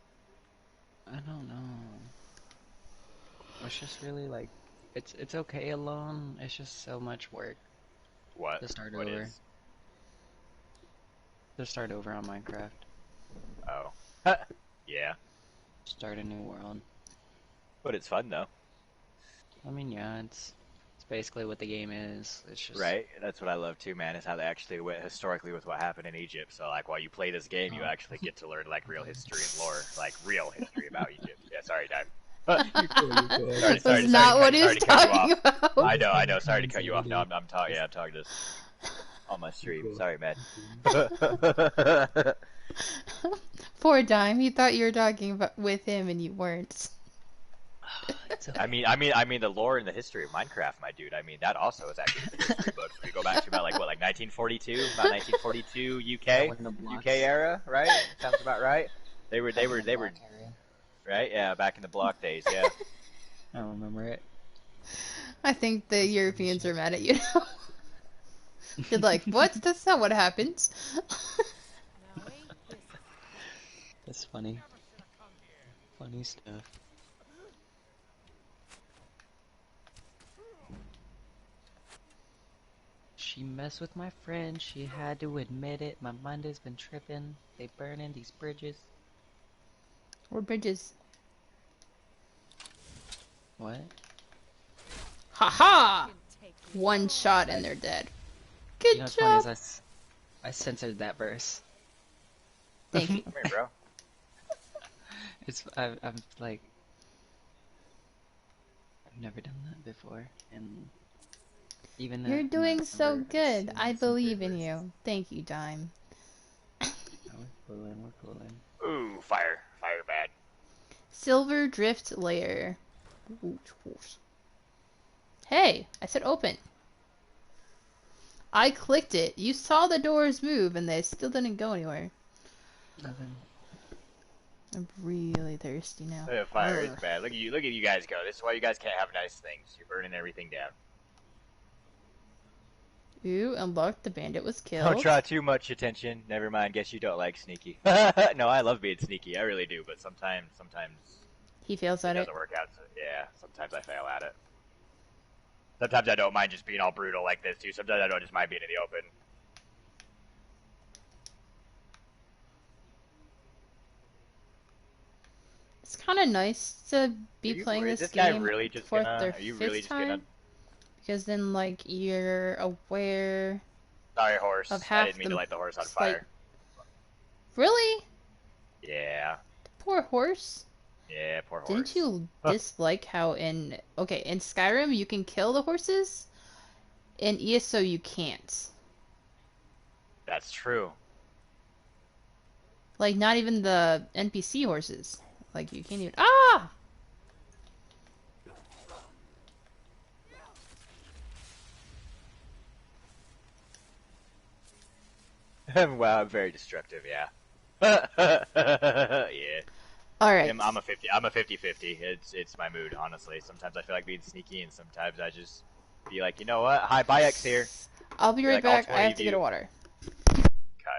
I don't know. It's just really like... It's okay alone, it's just so much work. What? To start What over. is? To start over on Minecraft. Oh. Yeah. Start a new world. But it's fun, though. I mean, yeah, it's basically what the game is. It's just... Right? That's what I love, too, man, is how they actually went historically with what happened in Egypt. So, like, while you play this game, you actually get to learn, like, real history and lore. Like, real history about Egypt. Yeah, sorry, Dime. That's not what he was talking about. I know. Sorry to cut you off. No, I'm talking. Yeah, I'm talking this on my stream. Sorry, man. Poor Dime. He thought you were talking about with him, and you weren't. I mean the lore and the history of Minecraft, my dude. I mean that also is actually in the history books. We go back to about like 1942, about 1942 UK era, right? Sounds about right. They were right. Yeah, back in the block days. Yeah. I don't remember it. I think the Europeans are mad at you now. You're like, what? That's not what happens. That's funny. Funny stuff. She messed with my friend, she had to admit it. My mind has been tripping. They burning these bridges. Or bridges. What? Haha! One shot and they're dead. Good You know what's job. funny is I censored that verse. Thank you. Come here, bro. I'm like, I've never done that before, and even You're doing so verse, good. yeah, I it's believe good in verse. you. Thank you, Dime. We're cooling. Ooh, fire bad. Silver Drift Layer. Ooh, hey, I said open. I clicked it. You saw the doors move and they still didn't go anywhere. Nothing. I'm really thirsty now. Yeah, fire is bad. Look at you guys go. This is why you guys can't have nice things. You're burning everything down. Ooh, unlocked. The bandit was killed. Don't draw too much attention. Never mind. Guess you don't like sneaky. No, I love being sneaky. I really do. But sometimes He fails it at it. doesn't work out. So, yeah, sometimes I fail at it. Sometimes I don't mind just being all brutal like this too. Sometimes I don't just mind being in the open. It's kind of nice to be playing this this game guy really just fourth gonna? or Are you fifth really just time, gonna? because then like you're aware Sorry, horse. of I half didn't mean the to light the horse on fight. fire. Really? Yeah. Poor horse. Yeah, poor horse. Didn't you dislike how in Skyrim you can kill the horses? In ESO you can't. That's true. Like not even the NPC horses. Like you can't even. Ah! Wow, I'm very destructive, yeah. Yeah. All right. I'm a 50-50. It's my mood, honestly. Sometimes I feel like being sneaky, and sometimes I just be like, you know what? Hi, Bayek's here. I'll be You're right like, all back. I 20 have of to get a you. water. Okay.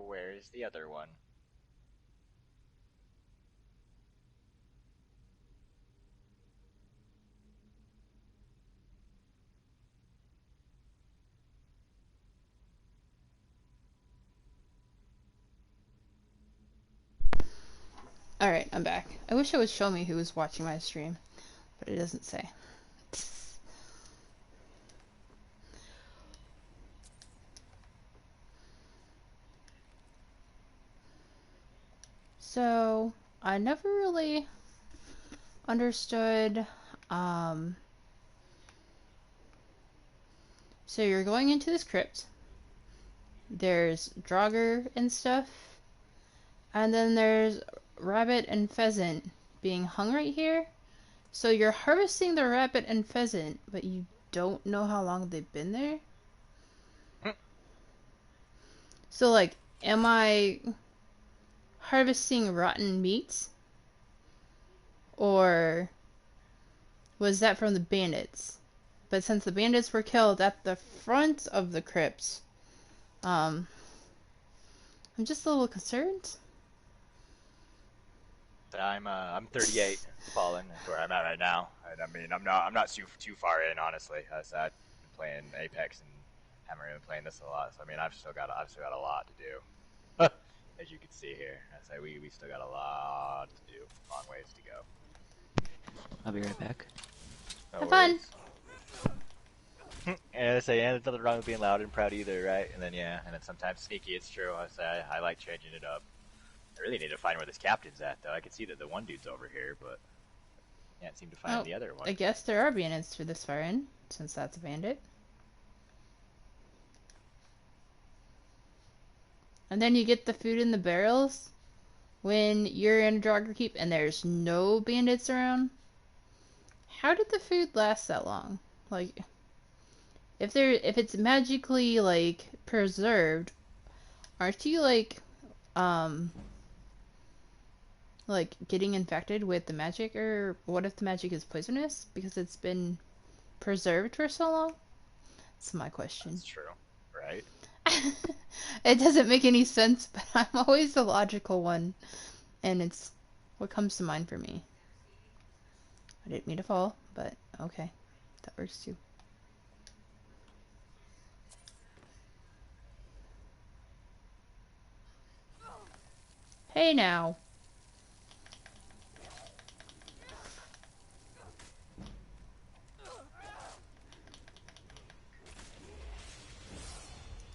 Where is the other one? All right, I'm back. I wish it would show me who was watching my stream, but it doesn't say. So, I never really understood, so you're going into this crypt, there's Draugr and stuff, and then there's rabbit and pheasant being hung right here. So you're harvesting the rabbit and pheasant, but you don't know how long they've been there? So, like, am I harvesting rotten meats? Or was that from the bandits? But since the bandits were killed at the front of the crypt, I'm just a little concerned. I'm 38 fallen. That's where I'm at right now. And I mean, I'm not too far in, honestly. I've been playing Apex and haven't really been playing this a lot. So I mean, I've still got a lot to do. As you can see here, I say we still got a lot to do. Long ways to go. I'll be right back. No Have fun. And I say, yeah, there's nothing wrong with being loud and proud either, right? And then sometimes sneaky. It's true. I say I like changing it up. I really need to find where this captain's at, though. I can see that the one dude's over here, but I can't seem to find the other one. I guess there are bandits through this far in, since that's a bandit. And then you get the food in the barrels when you're in a Draugr keep and there's no bandits around. How did the food last that long? Like, if it's magically, like, preserved, aren't you, like getting infected with the magic? Or what if the magic is poisonous because it's been preserved for so long? That's my question. That's true, right? It doesn't make any sense, but I'm always the logical one, and it's what comes to mind for me. I didn't mean to fall, but okay, that works too. Hey now.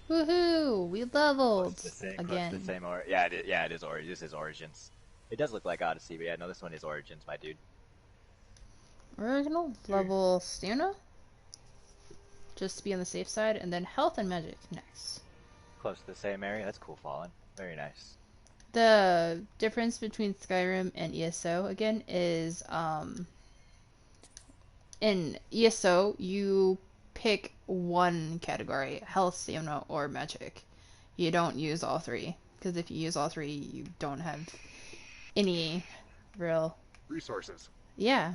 Woohoo! We leveled again. Yeah, it is. This is Origins. It does look like Odyssey, but yeah, no, this one is Origins, my dude. We're gonna level stamina, just to be on the safe side, and then health and magic next. Close to the same area. That's cool, Fallen. Very nice. The difference between Skyrim and ESO again is in ESO you pick one category: health, stamina, or magic. You don't use all three, because if you use all three, you don't have any real resources. Yeah.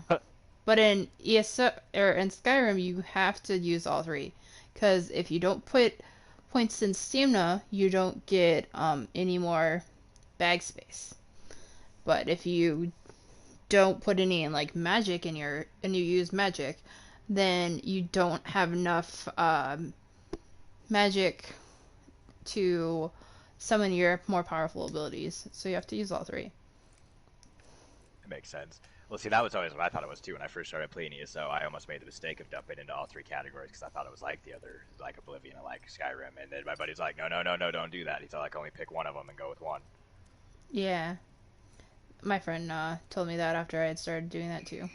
But in ESO or in Skyrim, you have to use all three, because if you don't put points in stamina, you don't get any more bag space. But if you don't put any like magic in your and you use magic, then you don't have enough magic to summon your more powerful abilities. So you have to use all three. It makes sense. Well, see, that was always what I thought it was too when I first started playing ESO. I almost made the mistake of dumping into all three categories because I thought it was like the other, like Oblivion and like Skyrim. And then my buddy's like, no, don't do that. He's like, only pick one of them and go with one. Yeah. My friend told me that after I had started doing that too.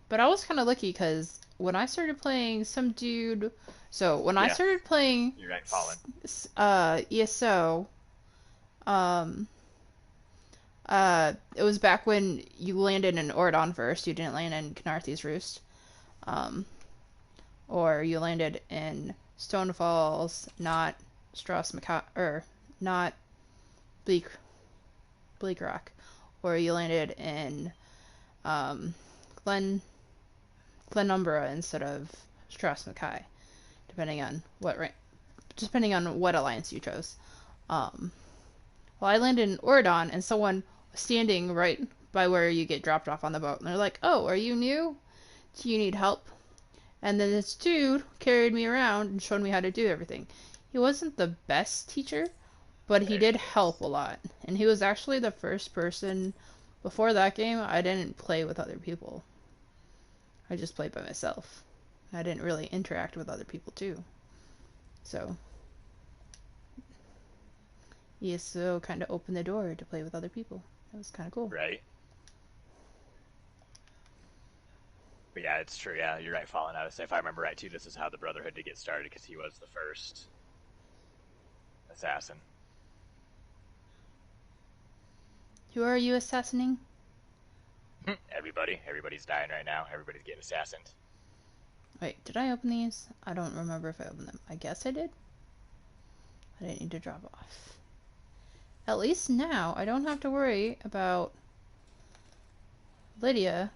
But I was kind of lucky because when I started playing some dude... So, when I started playing You're right, Fallen. ESO, it was back when you landed in Oradon first. You didn't land in Knarthy's Roost. Or you landed in Stone Falls, not Strass Macaw, or not Bleak Rock. Or you landed in Glenumbra instead of Strass Mackay, depending on what alliance you chose. Well, I landed in Oradon, and someone was standing right by where you get dropped off on the boat, and they're like, "Oh, are you new? Do you need help?" And then this dude carried me around and showed me how to do everything. He wasn't the best teacher, but he did help a lot. And he was actually the first person. Before that game, I didn't play with other people. I just played by myself. I didn't really interact with other people too. So, ESO kind of opened the door to play with other people. That was kind of cool. Right. But yeah, it's true. Yeah, you're right, Fallen. I would say, if I remember right too, this is how the Brotherhood did get started because he was the first assassin. Who are you assassinating? Everybody. Everybody's dying right now. Everybody's getting assassined. Wait, did I open these? I don't remember if I opened them. I guess I did. I didn't need to drop off. At least now, I don't have to worry about Lydia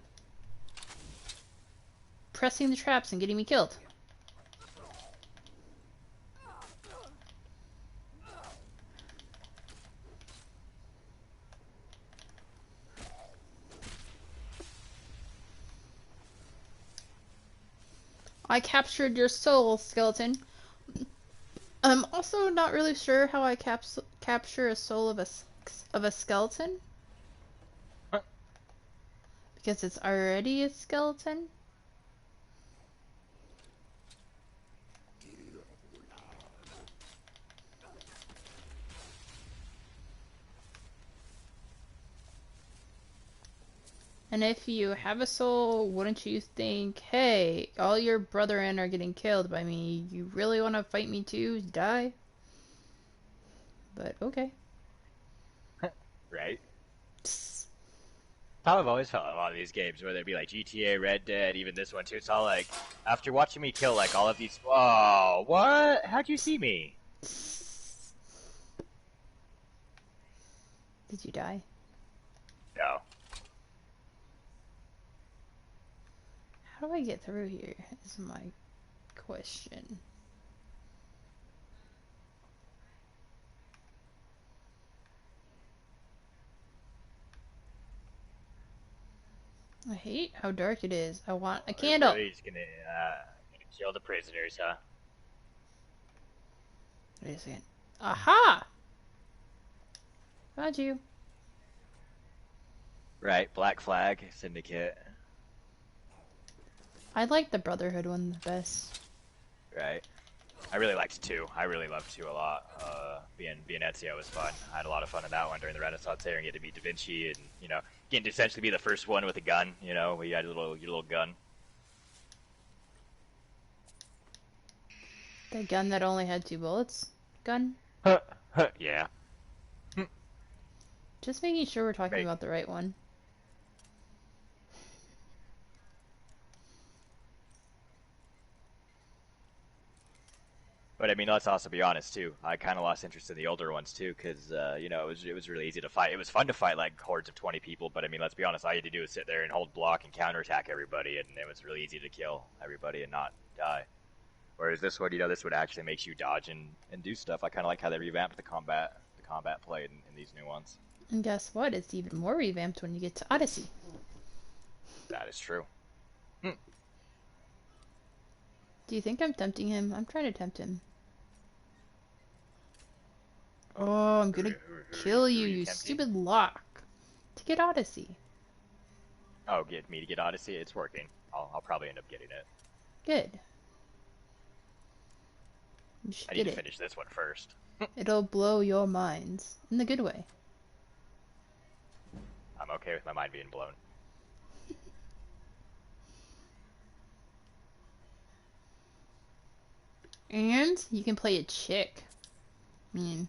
pressing the traps and getting me killed. I captured your soul, skeleton. I'm also not really sure how I capture a soul of a skeleton. Huh. Because it's already a skeleton. And if you have a soul, wouldn't you think, hey, all your brethren are getting killed by me. You really want to fight me too? Die? But okay. Right? How I've always felt a lot of these games, whether it be like GTA, Red Dead, even this one too, it's all like, after watching me kill like all of these... Oh, what? How'd you see me? Did you die? No. How do I get through here is my question. I hate how dark it is. I want a candle. Really just gonna kill the prisoners, huh? Wait a second. Aha! Found you. Right, Black Flag, Syndicate. I like the Brotherhood one the best. Right. I really liked 2. I really loved 2 a lot. Being Ezio was fun. I had a lot of fun in that one during the Renaissance era and get to meet Da Vinci and, you know, getting to essentially be the first one with a gun, you know, where you had your little gun. The gun that only had 2 bullets? Gun? Yeah. Just making sure we're talking about the right one. But I mean, let's also be honest too. I kind of lost interest in the older ones too, because you know, it was really easy to fight. It was fun to fight like hordes of 20 people, but I mean, let's be honest. All you had to do was sit there and hold block and counterattack everybody, and it was really easy to kill everybody and not die. Whereas this one, you know, this one actually makes you dodge and do stuff. I kind of like how they revamped the combat play in these new ones. And guess what? It's even more revamped when you get to Odyssey. That is true. Do you think I'm tempting him? I'm trying to tempt him. Oh, I'm gonna kill you, you stupid lock. To get Odyssey. Oh, get me to get Odyssey? It's working. I'll probably end up getting it. Good. You should I get need to it. finish this one first. It'll blow your minds. In the good way. I'm okay with my mind being blown. And you can play a chick. I mean,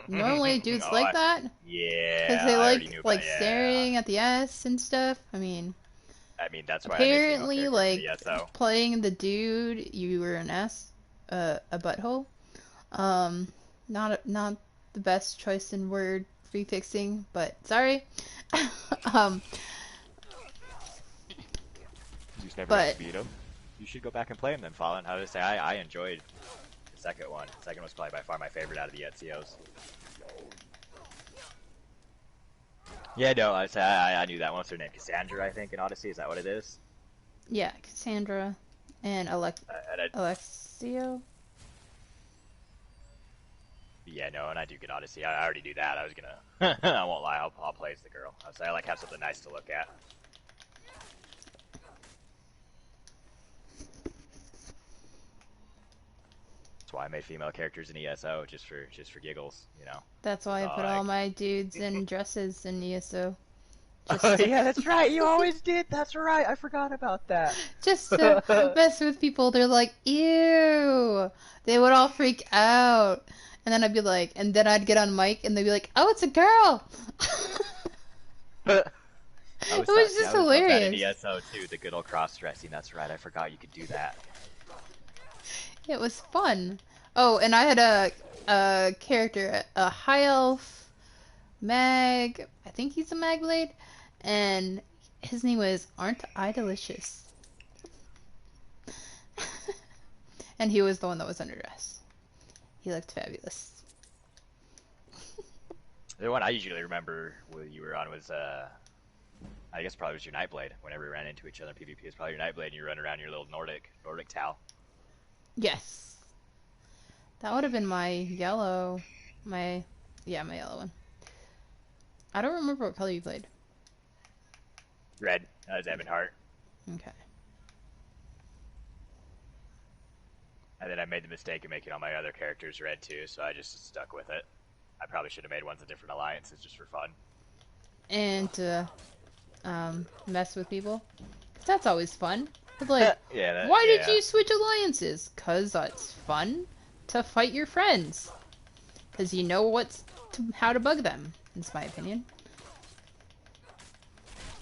normally dudes like that. Yeah. Because they I like staring at the ass and stuff. I mean, that's why apparently, I like, made female characters playing the dude, you were an ass, a butthole. Not the best choice in word prefixing, but sorry. You just never but got to beat them. You should go back and play them then, Fallen. I would say I enjoyed the second one. The second was probably by far my favorite out of the Ezio's. Yeah, no, I knew that one. What's her name? Cassandra, I think, in Odyssey. Is that what it is? yeah, Cassandra and Alexio. Yeah, no, and I do get Odyssey. I already do that. I was gonna. I won't lie. I'll play as the girl. I say I like have something nice to look at. That's why I made female characters in ESO, just for giggles, you know. That's why I put all my dudes in dresses in ESO. Oh yeah, that's right. You always did. That's right. I forgot about that. Just to mess with people. They're like, ew. They would all freak out. And then I'd be like, and then I'd get on mic and they'd be like, oh, it's a girl. It was just hilarious. That in ESO too, the good old cross-dressing. That's right. I forgot you could do that. It was fun. Oh, and I had a character, a high elf mag. I think he's a mag blade. And his name was Aren't I Delicious? And he was the one that was underdressed. He looked fabulous. The one I usually remember when you were on was, I guess probably was your Nightblade. Whenever we ran into each other in PvP, it's probably your Nightblade and you run around your little Nordic towel. Yes. That would have been my yellow, my yellow one. I don't remember what color you played. Red. That was Evan Hart. Okay. And then I made the mistake of making all my other characters red too, so I just stuck with it. I probably should have made ones of different alliances just for fun. And to mess with people. That's always fun. It's like, why did you switch alliances? 'Cause it's fun to fight your friends. 'Cause you know how to bug them. That's my opinion.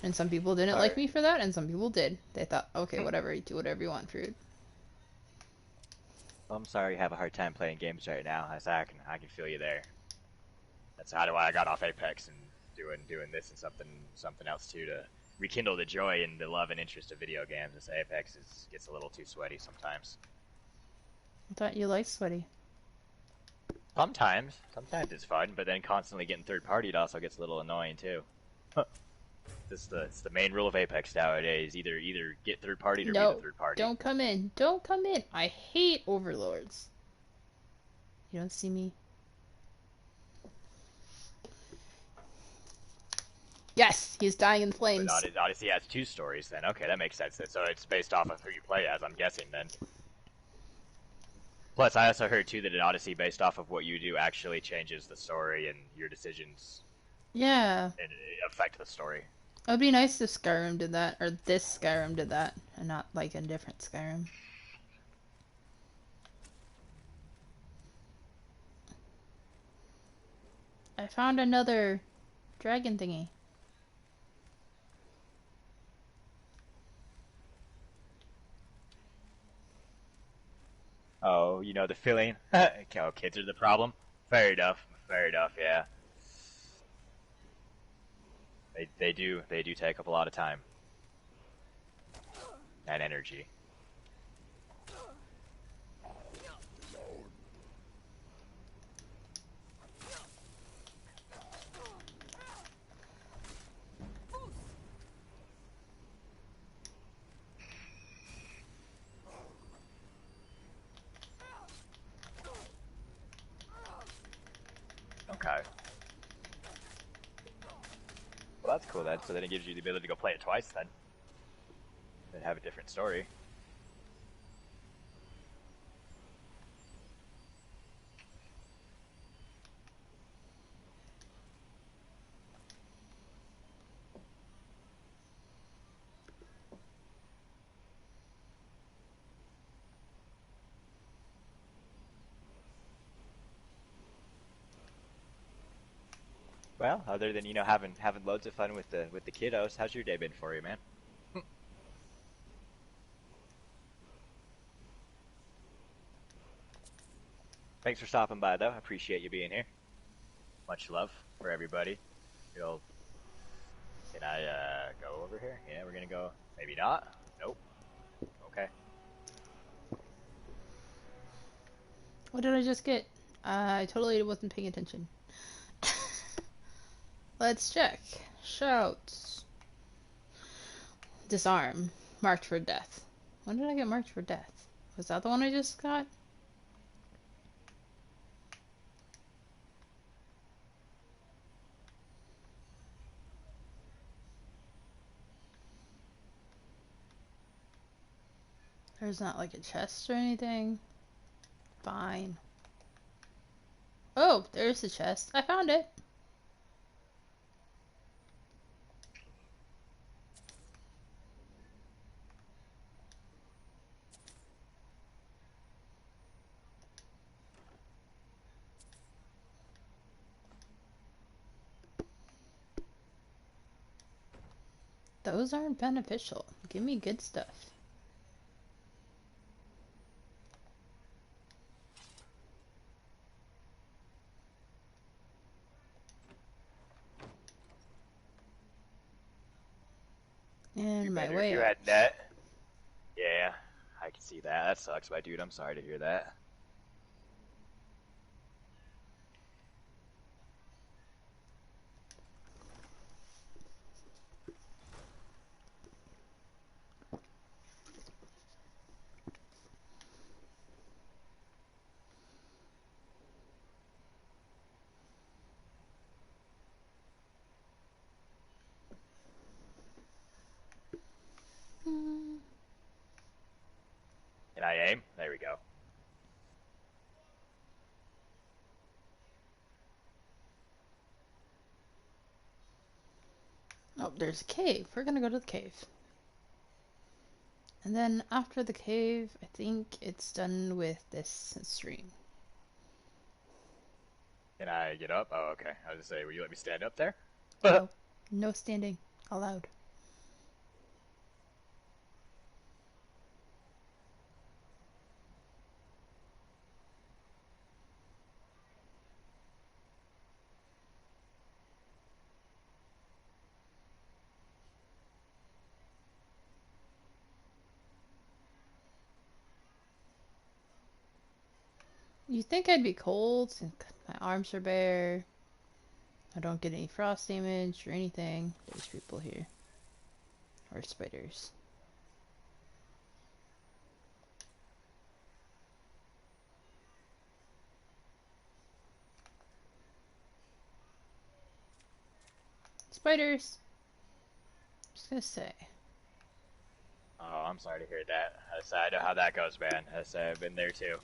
And some people didn't like me for that, and some people did. They thought, okay, whatever, you do whatever you want, Fruit. Well, I'm sorry you have a hard time playing games right now. I can feel you there. That's how I got off Apex and doing this and something else too to rekindle the joy and the love and interest of video games. This Apex gets a little too sweaty sometimes. I thought you liked sweaty. Sometimes it's fun, but then constantly getting third partied also gets a little annoying too. It's the main rule of Apex nowadays. Either get third partied or be the third party. Don't come in. Don't come in. I hate overlords. You don't see me? Yes, he's dying in flames. But Odyssey has two stories then. Okay, that makes sense. So it's based off of who you play as, I'm guessing then. Plus, I also heard too that in Odyssey, based off of what you do, actually changes the story and your decisions. Yeah. And affect the story. It would be nice if Skyrim did that, or this Skyrim did that, and not like a different Skyrim. I found another dragon thingy. Oh, you know the feeling? Oh, kids are the problem? Fair enough, yeah. They do take up a lot of time. And energy. cool then. So then it gives you the ability to go play it twice then. And have a different story. Well, other than, you know, having loads of fun with the kiddos, how's your day been for you, man? Thanks for stopping by, though. I appreciate you being here. Much love for everybody. You'll... Can I go over here? Yeah, we're gonna go. Maybe not. Nope. Okay. What did I just get? I totally wasn't paying attention. Let's check. Shouts. Disarm. Marked for death. When did I get marked for death? Was that the one I just got? There's not like a chest or anything. Fine. Oh, there's the chest. I found it. Those aren't beneficial. Give me good stuff. And my way if you out. had net. Yeah, I can see that. That sucks, my dude. I'm sorry to hear that. Can I aim? There we go. Oh, there's a cave. We're gonna go to the cave. And then after the cave, I think it's done with this stream. Can I get up? Oh, okay. I was gonna say, will you let me stand up there? No, no standing allowed. You think I'd be cold? My arms are bare. I don't get any frost damage or anything. There's people here. Or spiders. Spiders! Just gonna say. Oh, I'm sorry to hear that. I know how that goes, man. I've been there too.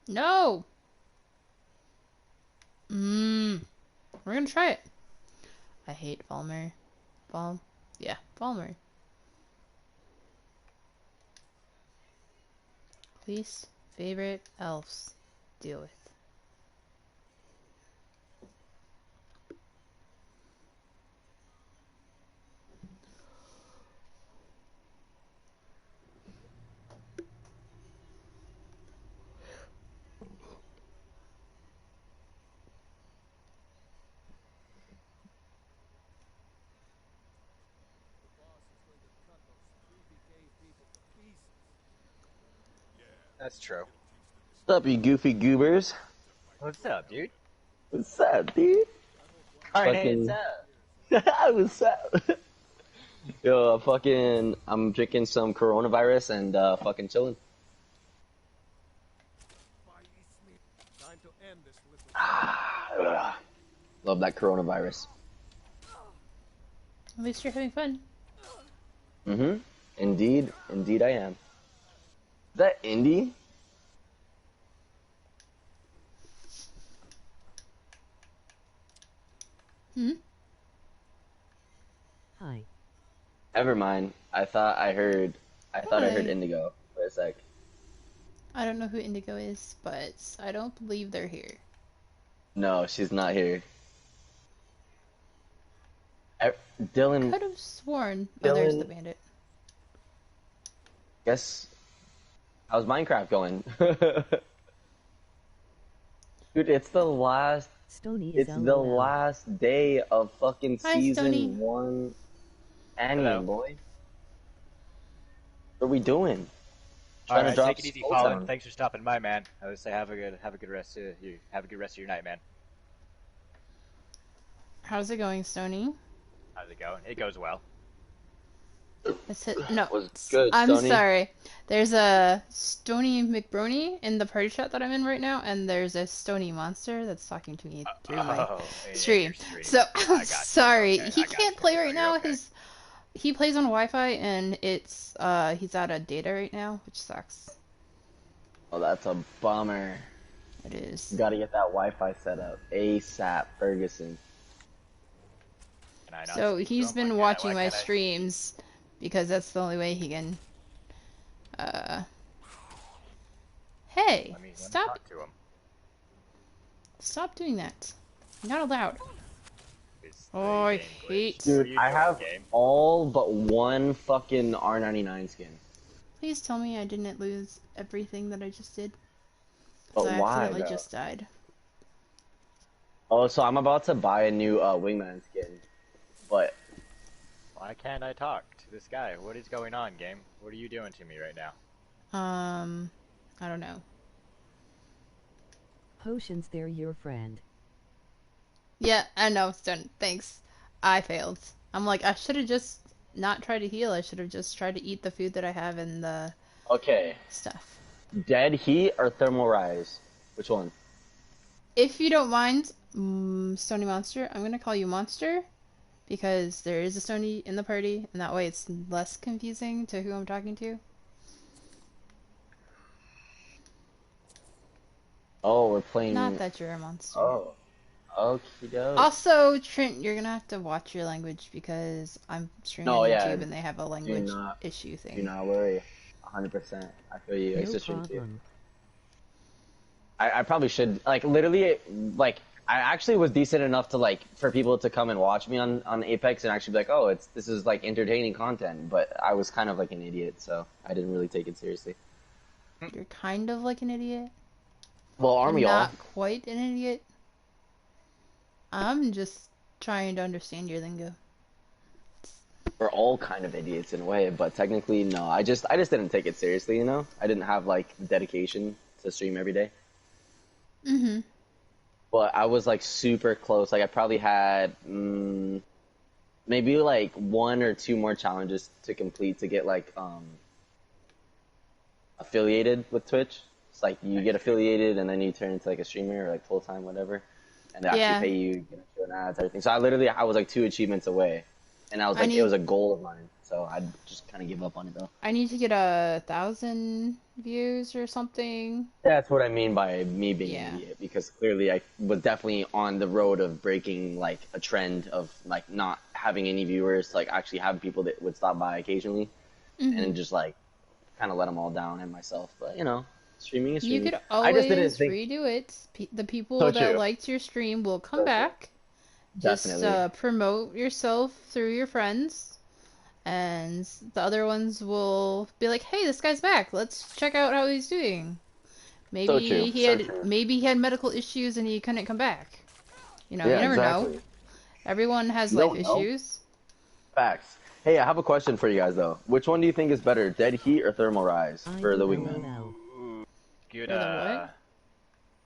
No! We're gonna try it. I hate Valmer. Yeah, Valmer. Please Favorite elves deal with. That's true. What's up, you goofy goobers? What's up, dude? What's up, dude? Carnage, what's up? What's up? Yo, I'm drinking some coronavirus and fucking chilling. Time to end this little Love that coronavirus. At least you're having fun. Mm-hmm. Indeed I am. Is that Indy? Hmm? Hi. Never mind. I thought I heard Hi. Indigo for a sec. I don't know who Indigo is, but I don't believe they're here. No, she's not here. Dylan, Could have sworn. Oh, there's the Dylan- bandit. guess how's Minecraft going? Dude, it's the last Stony is It's the LOL. last day of fucking Hi, season Stoney. 1. Annie, Hello. boy. What are we doing? All Trying to right, drop take it easy, Skull Colin. Town. Thanks for stopping by, man. I would say have a good rest of your night, man. How's it going, Stony? How's it going? It goes well. No, Was good, I'm Stoney. sorry. There's a Stony McBrony in the party chat that I'm in right now, and there's a Stony monster that's talking to me through my in stream. your stream. So I I'm got you. sorry. Okay, He I got can't you. play No, right you're now. okay. He plays on Wi-Fi, and he's out of data right now, which sucks. Oh, that's a bummer. It is. You gotta get that Wi-Fi set up. ASAP, Ferguson. Can I not So speak to he's him? been Why watching can't my I- streams because that's the only way he can. Hey, Let me stop talk to him. stop doing that. You're not allowed. It's Oh, the I game glitch. hate- What are Dude, you I doing, have game? all but one fucking R99 skin. Please tell me I didn't lose everything that I just did. But 'Cause I why, accidentally though? just died. Oh, so I'm about to buy a new Wingman skin. But Why can't I talk to this guy? What is going on, game? What are you doing to me right now? I don't know. Potions, they're your friend. Yeah, I know, it's done. Thanks. I failed. I'm like, I should have just not tried to heal. I should have just tried to eat the food that I have and the okay, stuff. dead heat or thermal rise? Which one? If you don't mind, Stony Monster, I'm gonna call you Monster because there is a Stony in the party, and that way it's less confusing to who I'm talking to. Oh, we're playing. Not that you're a monster. Oh, okie doke. Also, Trent, you're gonna have to watch your language because I'm streaming No, on yeah, YouTube and they have a language not- issue Do thing. not worry. 100%. I feel you. I used No to stream too. problem. I probably should, like, literally, like, I actually was decent enough to, like, for people to come and watch me on Apex and actually be like, oh, this is, like, entertaining content, but I was kind of like an idiot, so I didn't really take it seriously. You're kind of like an idiot. Well, aren't I'm we all? not quite an idiot. I'm just trying to understand your lingo. We're all kind of idiots in a way, but technically, no. I just didn't take it seriously, you know? I didn't have, like, the dedication to stream every day. Mm-hmm. But I was like super close. Like I probably had maybe like 1 or 2 more challenges to complete to get like affiliated with Twitch. It's like you get affiliated and then you turn into like a streamer or like full time whatever, and they Yeah. actually pay you, get show ads, everything. So I was like 2 achievements away, and I was I like need- it was a goal of mine. So I just kind of give up on it though. I need to get 1,000 views or something. That's what I mean by me being Yeah. an idiot, because clearly I was definitely on the road of breaking like a trend of like not having any viewers, like actually having people that would stop by occasionally, Mhm. and just like kind of let them all down and myself. But you know, Streaming is You streaming. could I just didn't always think. redo it. The people So that true. liked your stream will come So true. back. Just Definitely. promote yourself through your friends, and the other ones will be like, "Hey, this guy's back. Let's check out how he's doing." So true. So true. Maybe he had medical issues and he couldn't come back. You know, you Yeah, never know. exactly. Everyone has You life don't know. issues. Facts. Hey, I have a question for you guys though. Which one do you think is better, Dead Heat or Thermal Rise I for the don't wingman? know. Good. For the what?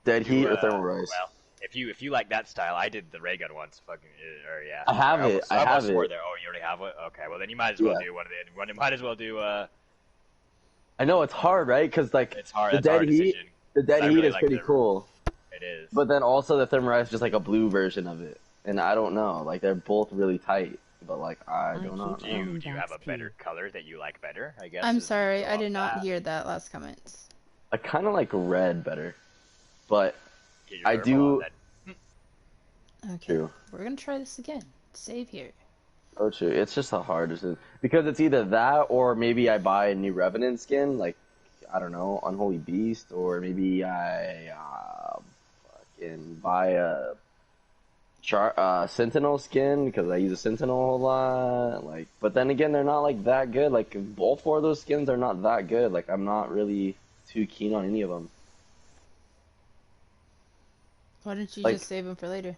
Dead Heat or You, Thermal Rise? well, if you like that style, I did the ray gun once. Fucking, or yeah. I have it. I almost have swore it. there. Oh, you already have it. Okay, well then you might as well Yeah. do one of the. One, might as well do. I know it's hard, right? Because like It's hard. the That's a Dead hard Heat, decision. the Dead I Heat really is like pretty the- cool. It is. But then also the Thermal Rise is just like a blue version of it, and I don't know. Like they're both really tight, but like I do not do know. you have a better color that you like better? I guess. I'm is- sorry, go I off did not that. hear that last comment. I kind of like red better, but Get your I thermal do. on then. Okay, True. we're gonna try this again. Save here. Oh, true. It's just a hard decision because it's either that or maybe I buy a new Revenant skin, like I don't know, Unholy Beast, or maybe I fucking buy a Sentinel skin because I use a Sentinel a whole lot. Like, but then again, they're not like that good. Like, all four of those skins are not that good. Like, I'm not really too keen on any of them. Why don't you Like- just save them for later?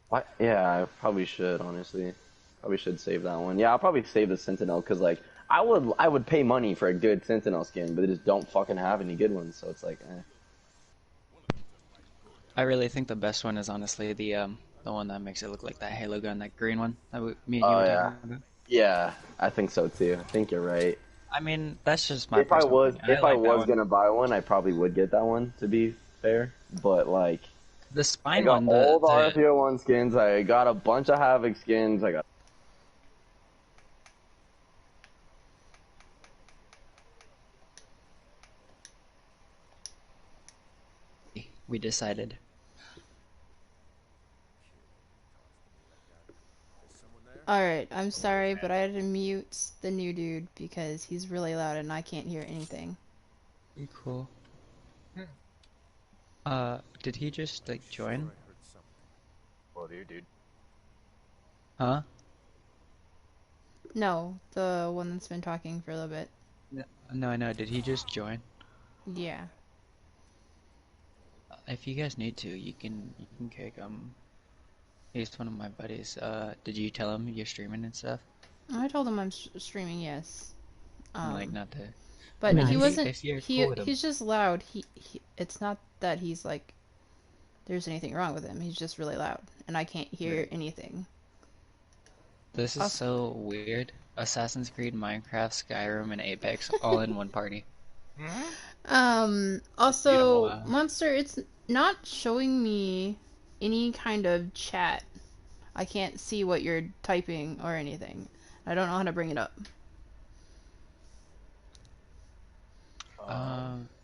What? Yeah, I probably should, honestly. Probably should save that one. Yeah, I'll probably save the Sentinel because, like, I would pay money for a good Sentinel skin, but they just don't fucking have any good ones. So it's like, eh. I really think the best one is honestly the one that makes it look like that Halo gun, that green one that me and you Oh, were yeah. talking about. Yeah, I think so too. I think you're right. I mean, that's just my If I personal was opinion. if I like that was one. gonna buy one, I probably would get that one. To be fair, but like. The I spine got one, all the RPO1 skins. I got a bunch of Havoc skins. I got. we decided. Alright, I'm sorry, but I had to mute the new dude because he's really loud and I can't hear anything. Pretty cool. Did he just like join? Well, dude. Huh? No, the one that's been talking for a little bit. No, I know. Did he just join? Yeah. If you guys need to, you can kick him. He's one of my buddies. Did you tell him you're streaming and stuff? I told him I'm streaming, yes. Like not to. But Nice. he wasn't. If you're cool with him. He's just loud. He. It's not that he's like. There's anything wrong with him. He's just really loud, and I can't hear anything. This is so weird. Assassin's Creed, Minecraft, Skyrim, and Apex all in one party. Also, Beautiful. Monster, it's not showing me any kind of chat. I can't see what you're typing or anything. I don't know how to bring it up.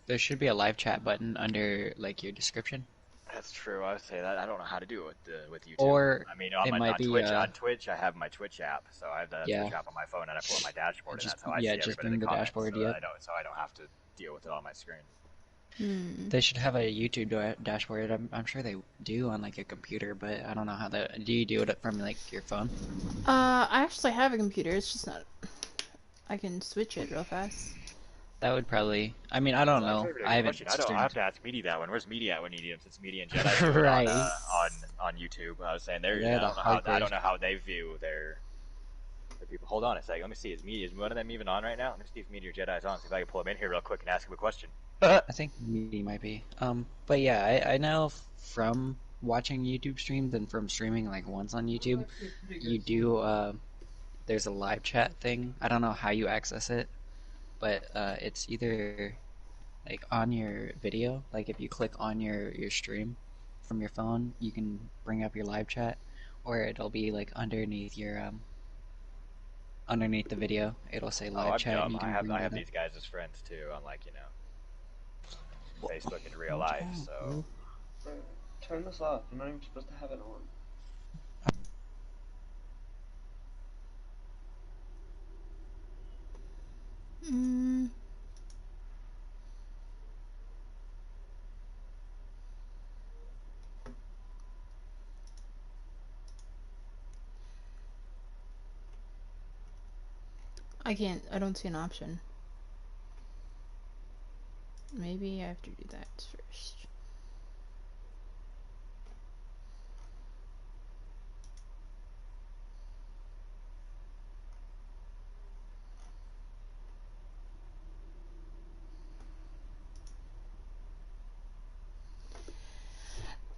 There should be a live chat button under like your description. That's true. I would say that. I don't know how to do it with YouTube. Or I mean, it might be, on Twitch, I have my Twitch app, so I have the Yeah. Twitch app on my phone, and I pull up my dashboard, Just- and that's how I yeah, see just everybody bring in the comments, dashboard, so yep. I don't have to deal with it on my screen. They should have a YouTube dashboard. I'm sure they do on like a computer, but I don't know how that. Do you do it from like your phone? I actually have a computer. It's just not. I can switch it real fast. That would probably. I mean, I don't know. I haven't I streamed. have to ask Meaty that one. Where's Meaty at when you need him? Since Meaty and Jedi do it Right. on YouTube. I was saying they're. Yeah, I don't know how they view their people. Hold on a second. Let me see. Is one of them even on right now? Let me see if Meaty or Jedi is on. See if I can pull him in here real quick and ask him a question. I think me might be. But yeah, I know from watching YouTube streams and from streaming like once on YouTube, you do. There's a live chat thing. I don't know how you access it, but it's either like on your video. Like if you click on your stream from your phone, you can bring up your live chat, or it'll be like underneath your underneath the video. It'll say live I'm chat. dumb. And you can I have bring that up. these guys as friends too, unlike Facebook in real life. So Turn this off. You're not even supposed to have it on. I don't see an option. Maybe I have to do that first.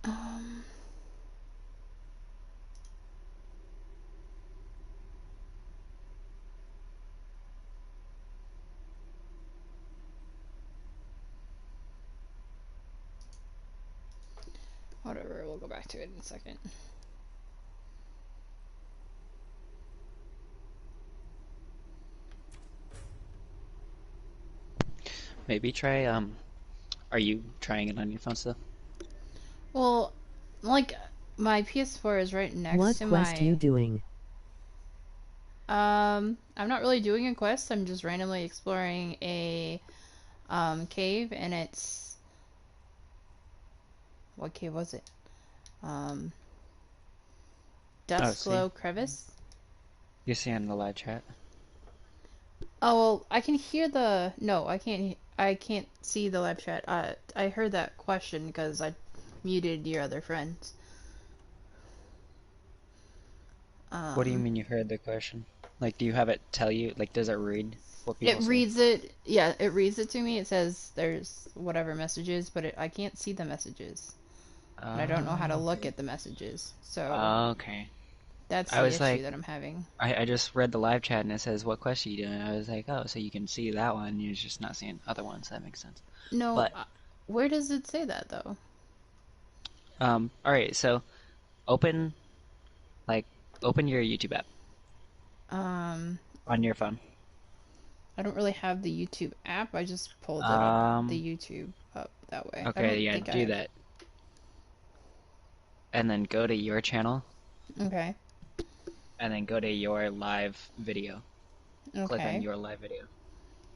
Um, Whatever, we'll go back to it in a second. Maybe try, are you trying it on your phone still? Well, like, my PS4 is right next What to quest you my... doing? I'm not really doing a quest, I'm just randomly exploring a, cave, and it's... What cave was it? Oh, see? Duskglow Crevice? You see in the live chat? Oh, well, I can hear the... No, I can't see the live chat. I heard that question because I muted your other friends. What do you mean you heard the question? Like, do you have it tell you, like, does it read what It people say? reads it, yeah, it reads it to me. It says there's whatever messages, but I can't see the messages. And I don't know how to Oh, look okay. at the messages. So Okay. that's I the was issue like, that I'm having. I just read the live chat and it says, what quest are you doing? I was like, oh, so you can see that one, you're just not seeing other ones. That makes sense. No, But, where does it say that though? alright, so open, like, open your YouTube app Um, on your phone. I don't really have the YouTube app. I just pulled it up, the Um, YouTube up that way. I okay, don't yeah, think I do have. that. And then go to your channel, Okay. and then go to your live video. Click on Okay. your live video.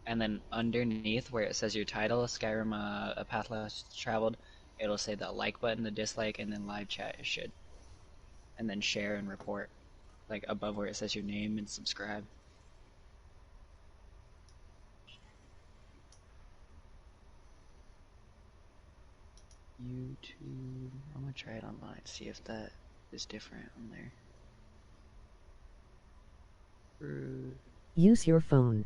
And then underneath where it says your title, Skyrim, A Path Less Traveled, it'll say the like button, the dislike, and then live chat, it should. And then share and report, like above where it says your name and subscribe. YouTube, I'm gonna try it online, see if that is different on there. Use your phone.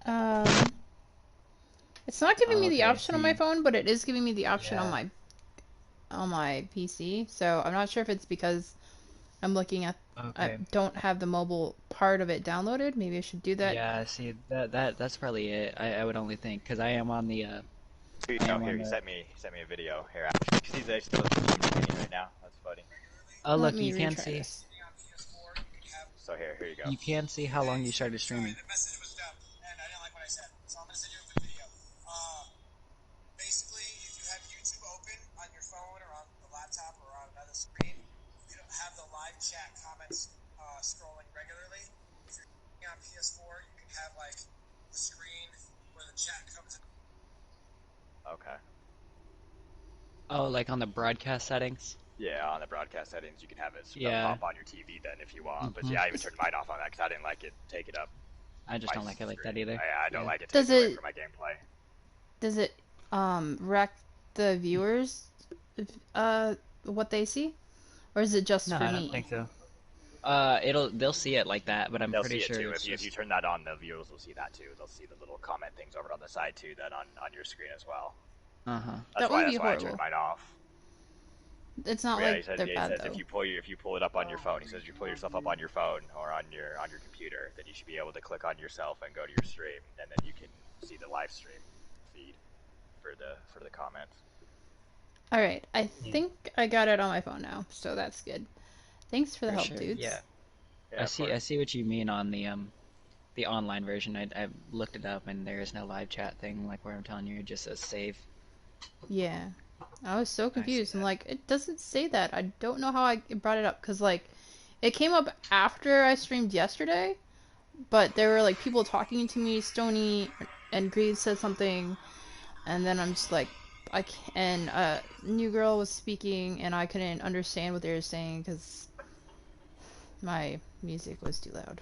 Um, it's not giving me the Okay, option on my see, phone, but it is giving me the option yeah, on my PC. So I'm not sure if it's because I'm looking at I okay. don't have the mobile part of it downloaded. Maybe I should do that. Yeah, see, that's probably it. I would only think, because I am on the, Here you I go. am Here, on he the, sent me a video. Here, actually, he's still streaming right now. That's funny. oh Let look, me you can retry see, this. So here you go. you can see how long you started streaming. Basically, if you have YouTube open on your phone or on the laptop or on another screen, you don't have the live chat comments scrolling regularly. If you're on PS4, you can have like the screen where the chat comes in. Okay. Oh, like on the broadcast settings? Yeah, on the broadcast settings, you can have it Yeah. pop on your TV then if you want. But Hmm. yeah, I even turned mine off on that because I didn't like it take it up I just my don't like it like that screen. either. I don't Yeah. like it Does taking away it from my gameplay. does it wreck the viewers what they see? Or is it just No, for I don't me? think so. They'll see it like that, but I'm They'll pretty see it sure too. it's If you just, turn that on, the viewers will see that too. They'll see the little comment things over on the side too, then on your screen as well. uh-huh. That would be That's why I turned horrible. mine off. It's not Yeah, like they're he bad says though. if you pull it up on your phone, he says you pull yourself up on your phone or on your computer, then you should be able to click on yourself and go to your stream, and then you can see the live stream feed for the comments. All right, I Yeah. think I got it on my phone now, so that's good. Thanks for the For help, sure, dudes. yeah. Yeah, I see what you mean on the online version. I looked it up and there is no live chat thing like where I'm telling you, it just says save. Yeah. I was so I see confused. I'm that. like, it doesn't say that. I don't know how I brought it up because like it came up after I streamed yesterday, but there were like people talking to me. Stony and Greed said something, and then I'm just like, I can't. And New Girl was speaking, and I couldn't understand what they were saying because My music was too loud.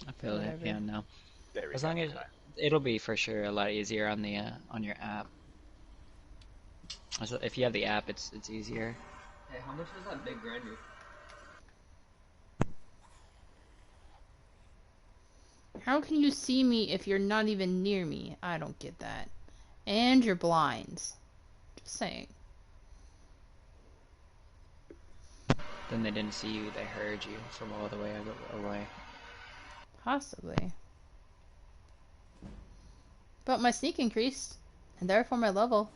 I feel it. Whatever. Yeah, no. There we As go. long as it'll be for sure a lot easier on the on your app. So if you have the app, it's easier. Hey, how much was that big grinder? How can you see me if you're not even near me? I don't get that. And you're blind. Just saying. Then they didn't see you, they heard you from all the way away. Possibly. But my sneak increased, and therefore my level.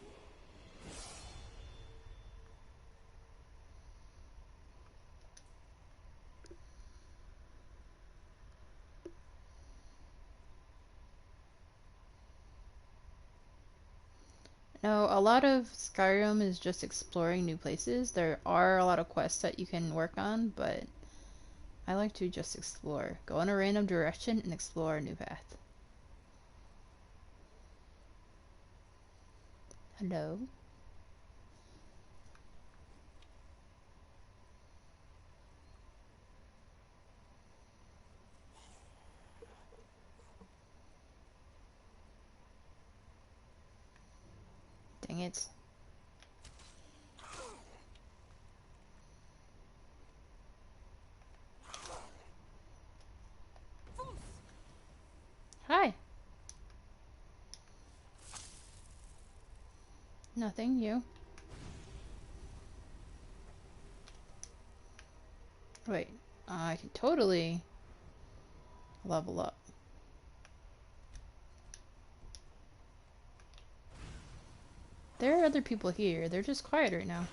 No, a lot of Skyrim is just exploring new places. There are a lot of quests that you can work on, but I like to just explore. Go in a random direction and explore a new path. Hello? Dang it. Hi. Nothing, you. Wait, I can totally level up. There are other people here. They're just quiet right now.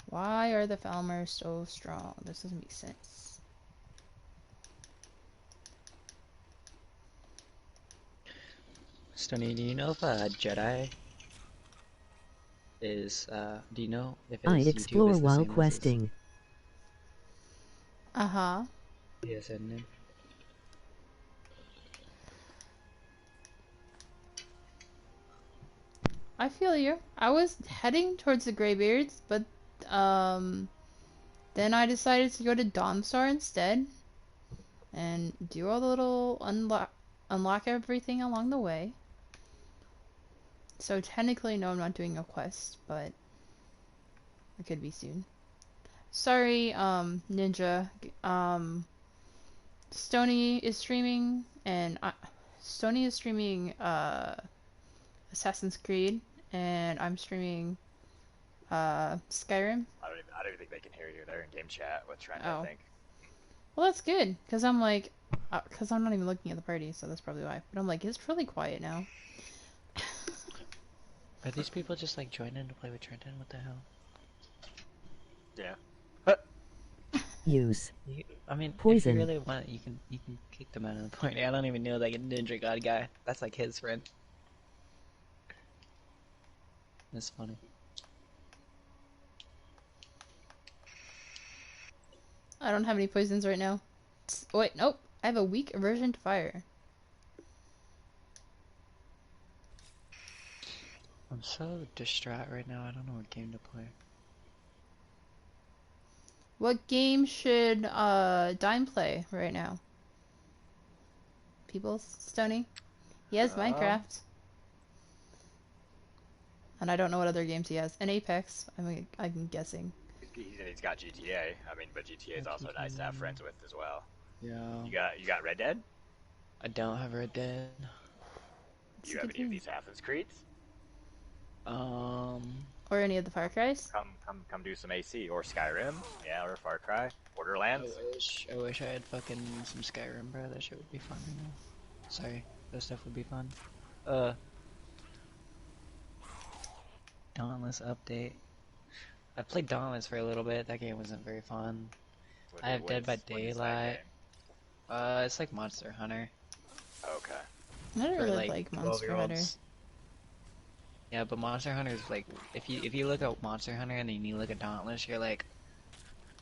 Why are the Falmers so strong? This doesn't make sense. Stoney, do you know if Jedi is, do you know if I his YouTube explore is the while same as his questing. Uh-huh. PSN name? I feel you. I was heading towards the Greybeards, but then I decided to go to Dawnstar instead and do all the little unlock everything along the way. So technically, no, I'm not doing a quest, but I could be soon. Sorry, Ninja. Stony is streaming, and Stony is streaming Assassin's Creed, and I'm streaming Skyrim. I don't even think they can hear you. They're in game chat with Trent, Oh. I think. Well, that's good, because I'm like, because I'm not even looking at the party, so that's probably why. But I'm like, it's really quiet now. Are these people just like joining to play with Trenton? What the hell? Yeah. Use. I mean, Poison. if you really want, you can kick them out of the party. I don't even know like a Ninja God guy. That's like his friend. That's funny. I don't have any poisons right now. Wait, nope. I have a weak aversion to fire. I'm so distraught right now. I don't know what game to play. What game should Dime play right now? People, Stony? He has Minecraft. And I don't know what other games he has. And Apex, I'm guessing. He's got GTA. I mean, but GTA is also nice to have friends with as well. Yeah. You got Red Dead? I don't have Red Dead. Do you have any of these Assassin's Creeds? Or any of the Far Cry's? Come do some AC or Skyrim, yeah, or Far Cry, Borderlands. I wish I had fucking some Skyrim, bro. That shit would be fun right now. Sorry, that stuff would be fun. Dauntless update. I played Dauntless for a little bit. That game wasn't very fun. I have Dead by Daylight. It's like Monster Hunter. Okay. I don't For really like Monster Hunter. Yeah, but Monster Hunter is like, if you look at Monster Hunter and then you look at Dauntless, you're like,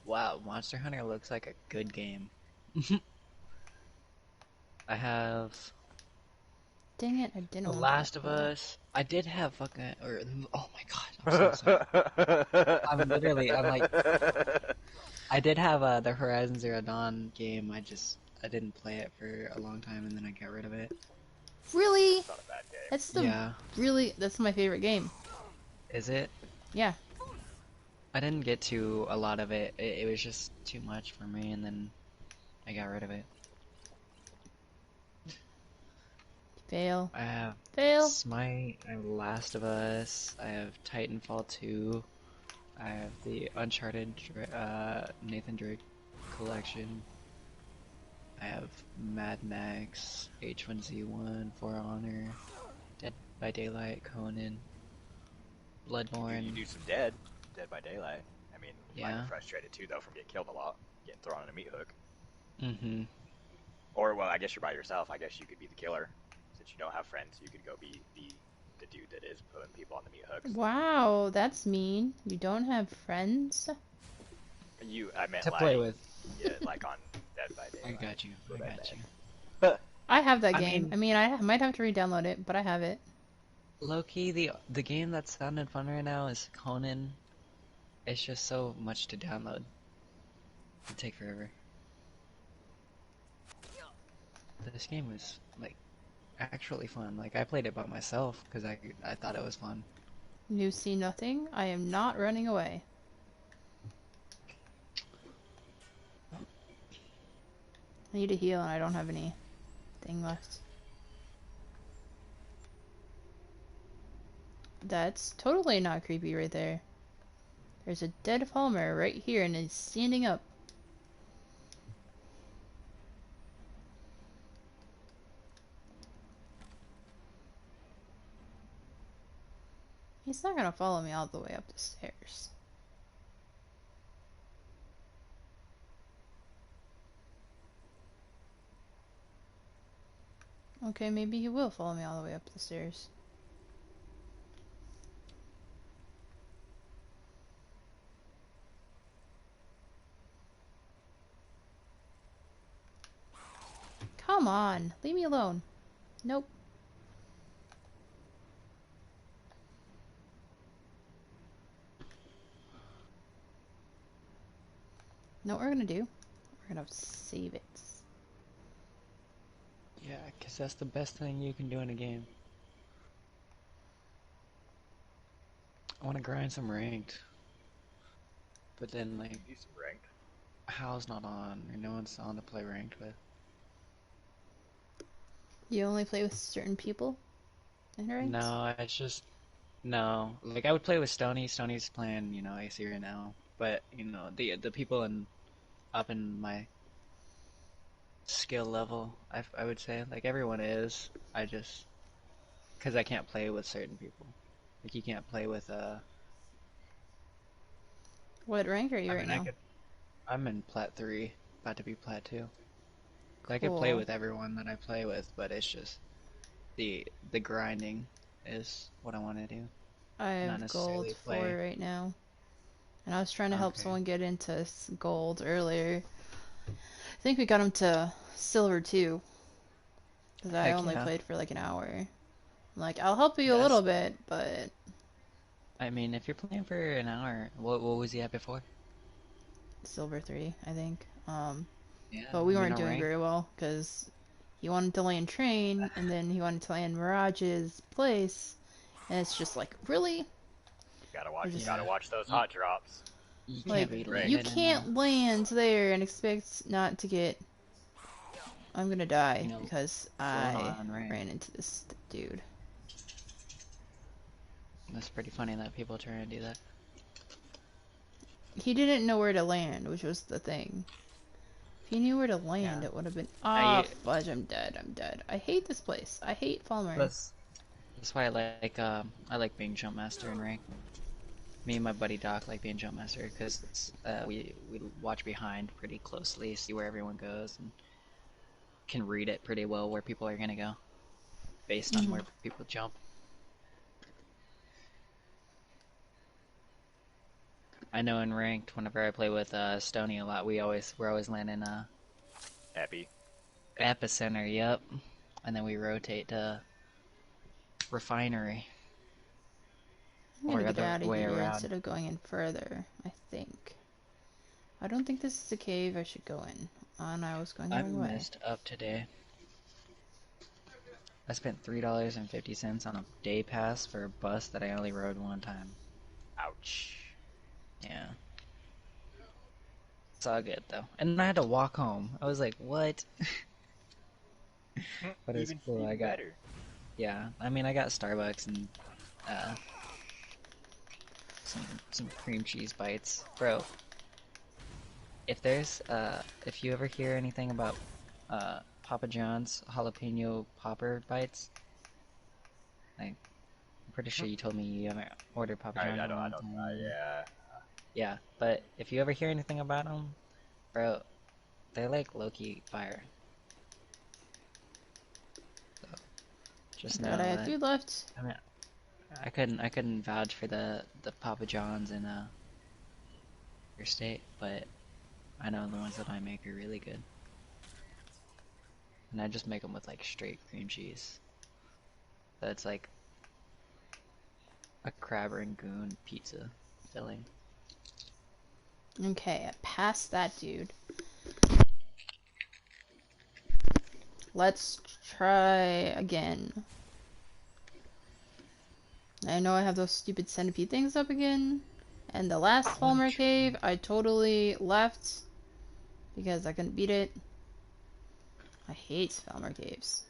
wow, Monster Hunter looks like a good game. I have Dang it, I didn't The want Last of that. Us. I did have fucking. Or, oh my god, I'm so sorry. I'm like. I did have the Horizon Zero Dawn game. I didn't play it for a long time, and then I got rid of it. Really? It's not a bad game. That's my favorite game. Is it? Yeah. I didn't get to a lot of it. It was just too much for me, and then I got rid of it. Fail. I have Fail. Smite, I have Last of Us, I have Titanfall 2, I have the Uncharted Nathan Drake collection, I have Mad Max, H1Z1, For Honor, Dead by Daylight, Conan, Bloodborne. You do some Dead by Daylight. I mean, yeah. I'm frustrated too, though, from getting killed a lot, getting thrown on a meat hook. Mm-hmm. Or, well, I guess you're by yourself. I guess you could be the killer. Since you don't have friends, you could go be the dude that is putting people on the meat hooks. Wow, that's mean. You don't have friends? I meant to like, play with. Yeah, like on Dead by Daylight. I got you. I have that game. I might have to re-download it, but I have it. Low-key, the game that's sounding fun right now is Conan. It's just so much to download. It'd take forever. This game was, like, actually fun. Like, I played it by myself, because I thought it was fun. You see nothing? I am not running away. I need to heal, and I don't have any thing left. That's totally not creepy right there. There's a dead Falmer right here, and it's standing up. He's not gonna follow me all the way up the stairs. Okay, maybe he will follow me all the way up the stairs. Come on, leave me alone. Nope. Know what we're gonna do? We're gonna save it. Yeah, because that's the best thing you can do in a game. I want to grind some ranked. But then, like, Do some ranked. Hal's not on, or no one's on to play ranked with. You only play with certain people in ranked? No, it's just... No. Like, I would play with Stony. Stony's playing, you know, AC right now. But, you know, the people up in my skill level, I would say. Like, everyone is. I just... Because I can't play with certain people. Like, you can't play with, What rank are you right now? I'm in Plat 3, about to be Plat 2. I could play with everyone that I play with, but it's just the grinding is what I want to do. I have gold 4 right now. And I was trying to help someone get into gold earlier. I think we got him to silver 2. Because I only played for like an hour. I'm like, I'll help you a little bit, but... I mean, if you're playing for an hour, what was he at before? Silver 3, I think. Yeah, but we weren't doing very well, because he wanted to land train, and then he wanted to land Mirage's place, and it's just like, really? You gotta watch those hot drops. You can't land there and expect not to get... I'm gonna die, because I ran into this dude. That's pretty funny that people try and do that. He didn't know where to land, which was the thing. If he knew where to land, it would have been... Ah, fudge, I'm dead. I hate this place. I hate Falmer. That's why I like being jump master in rank. Me and my buddy Doc like being jump master, because we watch behind pretty closely, see where everyone goes, and can read it pretty well where people are gonna go, based on where people jump. I know in ranked, whenever I play with Stony a lot, we're always landing Epicenter, yep. And then we rotate to refinery. I'm Or gonna get other out of way here around. instead of going in further, I think. I don't think this is a cave I should go in. And I was going the I wrong way. messed up today. I spent $3.50 on a day pass for a bus that I only rode one time. Ouch. Yeah. It's all good though. And then I had to walk home. I was like, what? But it's cool. I got better. Yeah. I mean, I got Starbucks and some cream cheese bites, bro. If there's if you ever hear anything about Papa John's jalapeno popper bites, like I'm pretty sure you told me you haven't ordered Papa John's I in a long don't, time. yeah. Yeah, but if you ever hear anything about them, bro, they're like low-key fire. So just know But I have that. food left. I mean, I couldn't vouch for the Papa John's in your state, but I know the ones that I make are really good. And I just make them with like straight cream cheese. So it's like a crab rangoon pizza filling. Okay, I passed that dude. Let's try again. I know I have those stupid centipede things up again. And the last Falmer cave, I totally left because I couldn't beat it. I hate Falmer caves.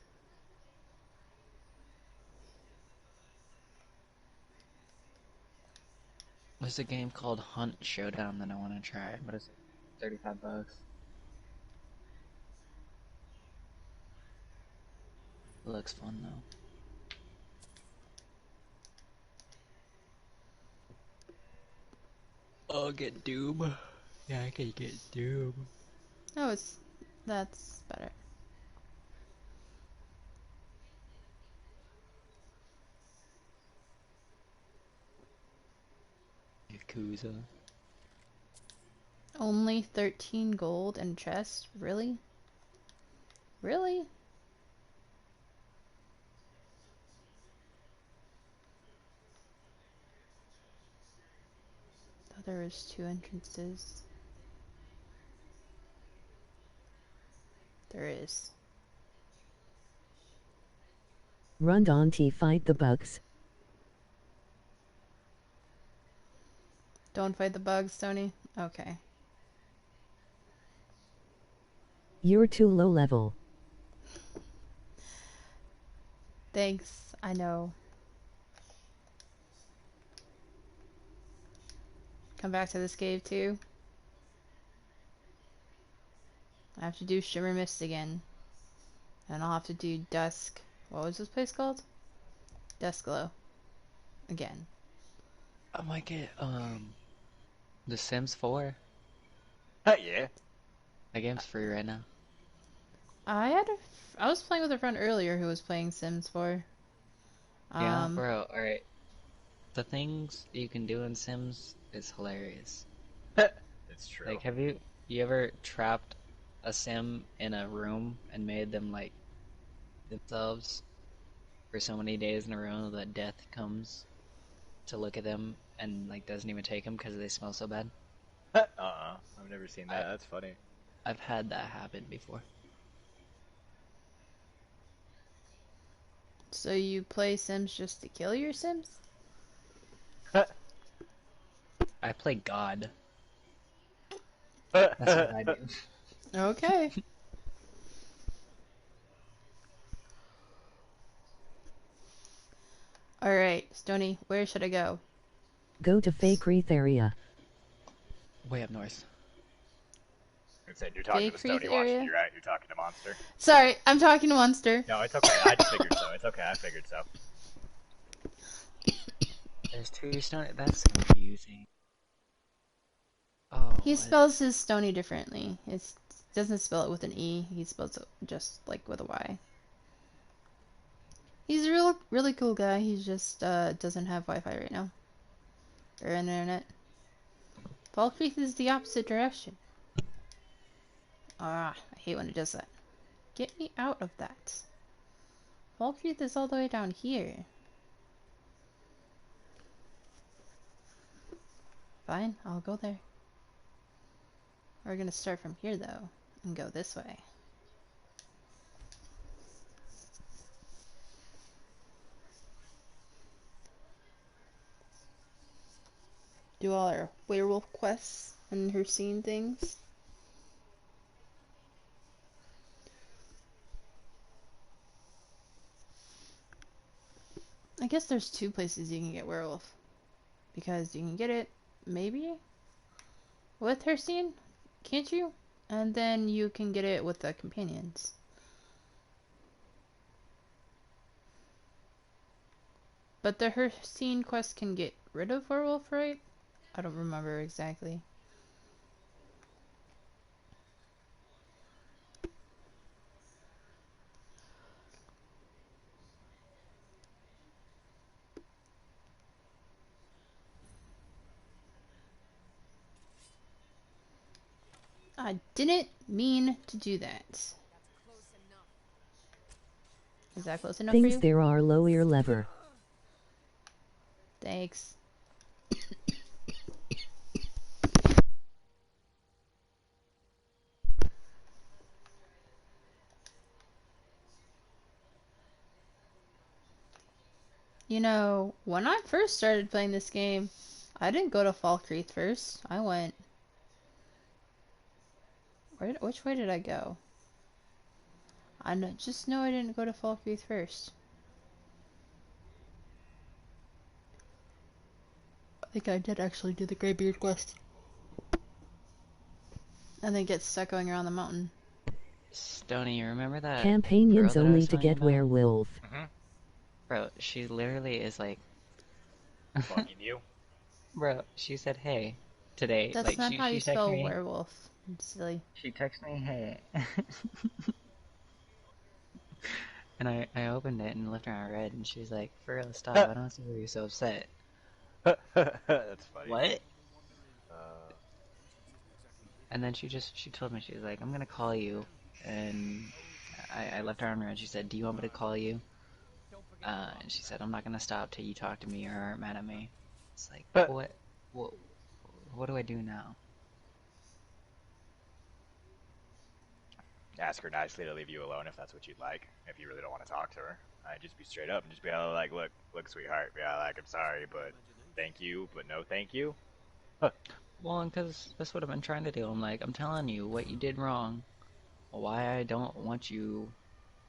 There's a game called Hunt Showdown that I want to try, but it's $35. It looks fun though. I'll get Doom. Yeah, I can get Doom. Oh, that's better. Yakuza. Only 13 gold and chest? Really? Really? Thought there was 2 entrances. There is. Run Dante, fight the bugs. Don't fight the bugs, Tony? Okay. You're too low level. Thanks, I know. Come back to this cave too. I have to do Shimmer Mist again. And I'll have to do Dusk. What was this place called? Duskglow. Again. I might get The Sims 4. Yeah. That game's free right now. I was playing with a friend earlier who was playing Sims 4. Yeah, bro, alright. The things you can do in Sims is hilarious. It's true. Like, have you ever trapped a Sim in a room and made them, like, themselves for so many days in a row that death comes to look at them and, like, doesn't even take them because they smell so bad? I've never seen that. That's funny. I've had that happen before. So you play Sims just to kill your Sims? I play God. That's what I do. Okay. Alright, Stony, where should I go? Go to Fake Wreath area. Way up north. You're talking to Fake Stony Wreath Watch. area? You're talking to Monster. Sorry, I'm talking to Monster. No, it's okay. I just figured so. It's okay. I figured so. There's 2 Stony. That's confusing. Oh, He what? spells his Stony differently. It doesn't spell it with an E. He spells it just like with a Y. He's a really cool guy. He just doesn't have Wi-Fi right now. Or internet. Falkreath is the opposite direction. Ah, I hate when it does that. Get me out of that. Falkreath is all the way down here. Fine, I'll go there. We're gonna start from here though, and go this way. Do all our werewolf quests and her scene things. I guess there's two places you can get werewolf. Because you can get it, maybe, with her scene, can't you? And then you can get it with the companions. But the her scene quest can get rid of werewolf, right? I don't remember exactly. I didn't mean to do that. Is that close enough for Things you? there are lower lever. Thanks. You know, when I first started playing this game, I didn't go to Falkreath first. I went... which way did I go? Just know I didn't go to Falkreath first. I think I did actually do the Greybeard quest. And then get stuck going around the mountain. Stony, you remember that girl Campanions that I only was to telling you get about? werewolf. Bro, she literally is like... Fucking you. Bro, she said, hey, today. That's Like, not how she you texted spell me... werewolf. It's silly. She texted me, hey. And I opened it and looked around read, and she's like, for real, stop, I don't see why you're so upset. That's funny. What? And then she told me, she was like, I'm gonna call you. And I left her on read. She said, do you want me to call you? And she said, I'm not gonna stop till you talk to me or aren't mad at me. It's like, what do I do now? Ask her nicely to leave you alone if that's what you'd like. If you really don't want to talk to her, I'd just be straight up and just be like, look, sweetheart, yeah, like, I'm sorry, but thank you, but no thank you. Well, and because that's what I've been trying to do. I'm telling you what you did wrong, why I don't want you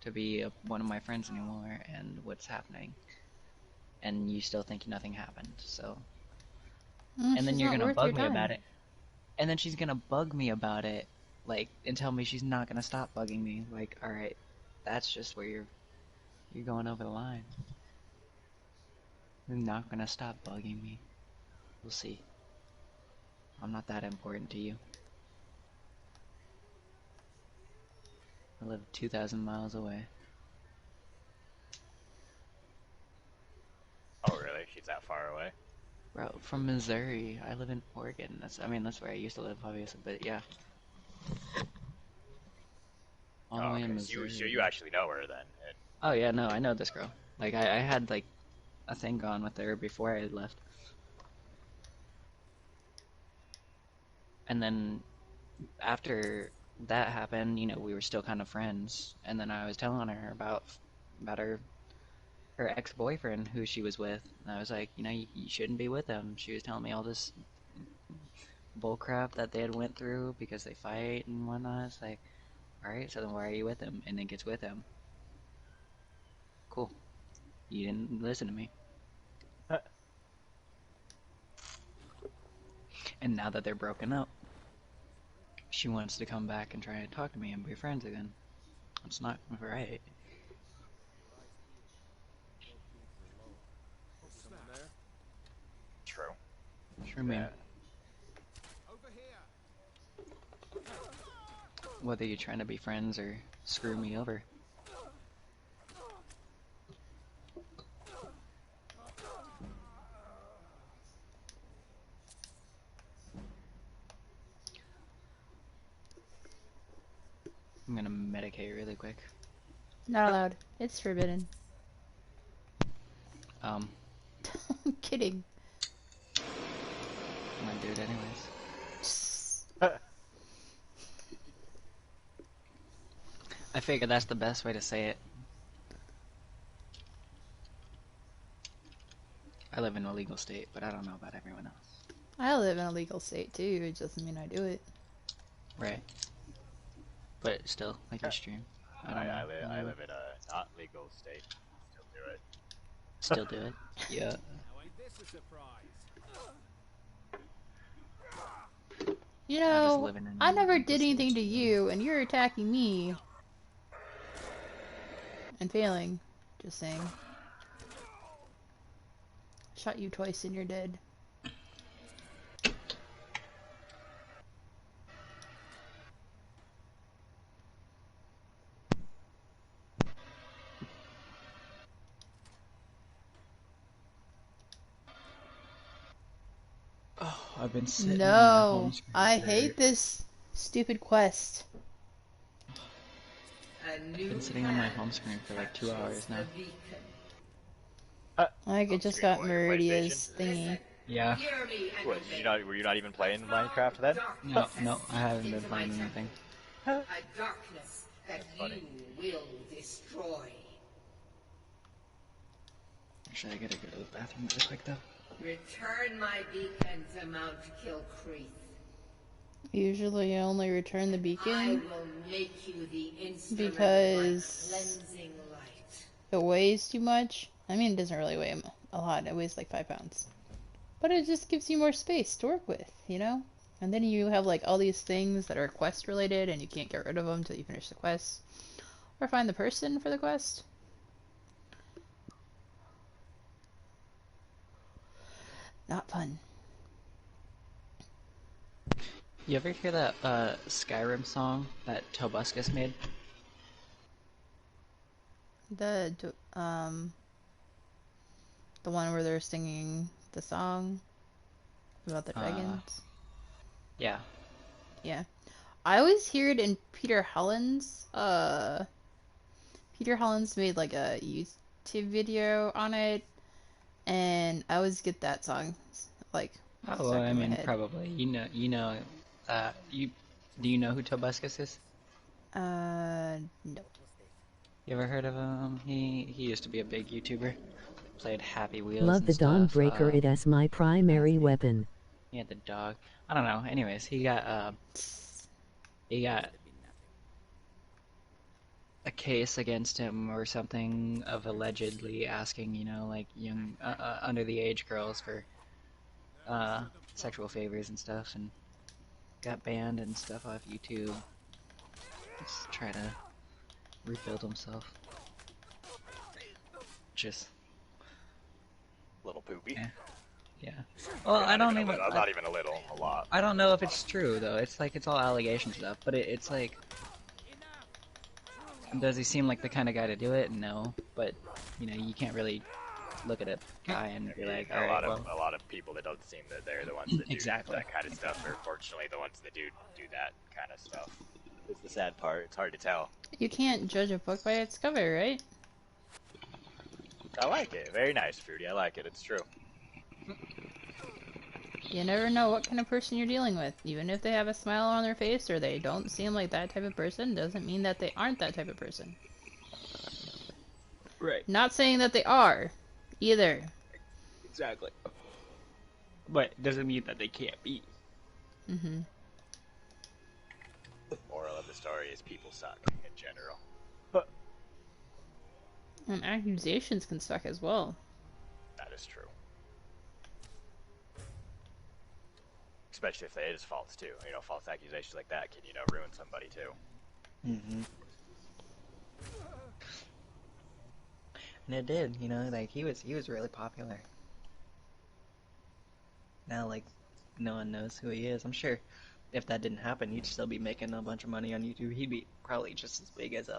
to be one of my friends anymore, and what's happening. And you still think nothing happened, so... And then She's you're not gonna worth your bug me about time. it. And then she's gonna bug me about it, like, and tell me she's not gonna stop bugging me. Like, alright, that's just where you're going over the line. You're not gonna stop bugging me. We'll see. I'm not that important to you. I live 2,000 miles away. Oh, really? She's that far away? Bro, from Missouri. I live in Oregon. That's where I used to live, obviously, but yeah. All the way in Missouri. So you actually know her then? Oh yeah, no, I know this girl. Like, I had, like, a thing going with her before I had left. And then, after that happened, you know, we were still kind of friends. And then I was telling her about her ex-boyfriend who she was with. And I was like, you know, you shouldn't be with him. She was telling me all this bullcrap that they had went through because they fight and whatnot. It's like, alright, so then why are you with him? And then gets with him. Cool. You didn't listen to me. And now that they're broken up, she wants to come back and try and talk to me and be friends again. It's not right. True. True, man. Whether you're trying to be friends or screw me over. I'm gonna medicate really quick. Not allowed. It's forbidden. Um, I'm kidding. my dude anyways. I figure that's the best way to say it. I live in a legal state, but I don't know about everyone else. I live in a legal state too, it doesn't mean I do it. Right. But still, like you stream. I don't know. I live in a not legal state. Still do it. Still do it. Yeah. Now ain't this a surprise? You I'm just know, living in I never legal did anything states. to you, and you're attacking me. And failing. Just saying. Shot you twice and you're dead. Oh, I've been sitting on my No, home screen I for- hate this stupid quest. I've been sitting on my home screen for like 2 hours now. Like, it just got Meridia's thingy. Yeah. What, were you not even playing Minecraft then? No, I haven't been playing anything. A darkness that funny. you will destroy. Actually, I gotta go to the bathroom really quick though. Return my beacon to Mount Kilcreath. Usually I only return the I beacon will make you the instrument because of my cleansing light. it weighs too much. I mean, it doesn't really weigh a lot. It weighs like 5 pounds. But it just gives you more space to work with, you know? And then you have like all these things that are quest related and you can't get rid of them until you finish the quest. Or find the person for the quest. Not fun. You ever hear that Skyrim song that Tobuscus made? The one where they're singing the song about the dragons. Yeah. Yeah. I always hear it in Peter Holland's. Peter Holland's made like a YouTube video on it, and I always get that song like Oh, stuck well, I in my mean, head. probably. Do you know who Tobuscus is? No. You ever heard of him? He used to be a big YouTuber. Played Happy Wheels Love and the stuff. Dawnbreaker it as my primary weapon. He had the dog. I don't know. Anyways, he got a case against him or something of allegedly asking, like young under the age girls for sexual favors and stuff, and got banned and stuff off YouTube. Just try to rebuild himself. Just Little poopy. yeah. Well, I don't even. Not even a little, a lot. I don't know if it's true though. It's like it's all allegation stuff, but it's like, does he seem like the kind of guy to do it? No, but you can't really look at a guy and be like, all right, well, A lot of people that don't seem that they're the ones that do Exactly. that kind of stuff are fortunately the ones that do that kind of stuff. It's the sad part. It's hard to tell. You can't judge a book by its cover, right? I like it. Very nice, Fruity. I like it. It's true. You never know what kind of person you're dealing with. Even if they have a smile on their face or they don't seem like that type of person, doesn't mean that they aren't that type of person. right, Not saying that they are, either. exactly. But it doesn't mean that they can't be. Mm-hmm. The moral of the story is people suck in general. And accusations can suck as well. That is true. Especially if they is false too. False accusations like that can, ruin somebody too. Mm-hmm. And it did, like he was really popular. Now, like, no one knows who he is. I'm sure if that didn't happen, he'd still be making a bunch of money on YouTube. He'd be probably just as big as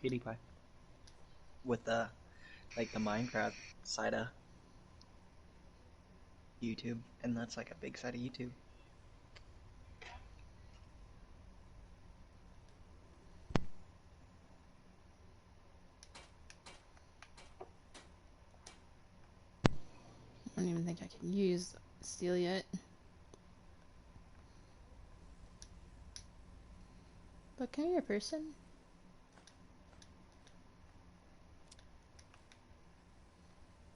PewDiePie. With the Minecraft side of YouTube, and that's like a big side of YouTube. I don't even think I can use steel yet. But come here, person.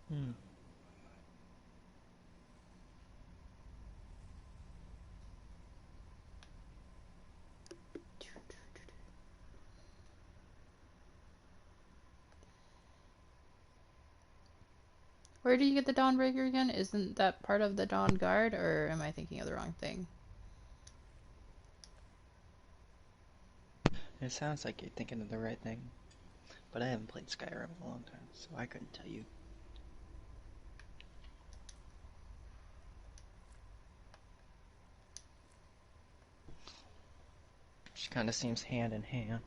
Hmm. Where do you get the Dawnbreaker again? Isn't that part of the Dawn Guard, or am I thinking of the wrong thing? It sounds like you're thinking of the right thing, but I haven't played Skyrim in a long time, so I couldn't tell you. Which kind of seems hand in hand.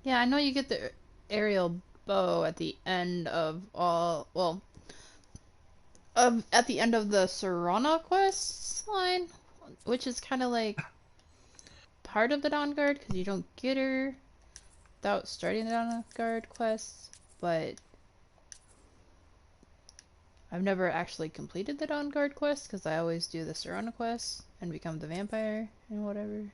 Yeah, I know you get the aerial bow at the end of all, well, at the end of the Serana quest line, which is kind of like part of the Dawn Guard, because you don't get her without starting the Dawn Guard quests, but I've never actually completed the Dawn Guard quest, because I always do the Serana quest and become the vampire and whatever.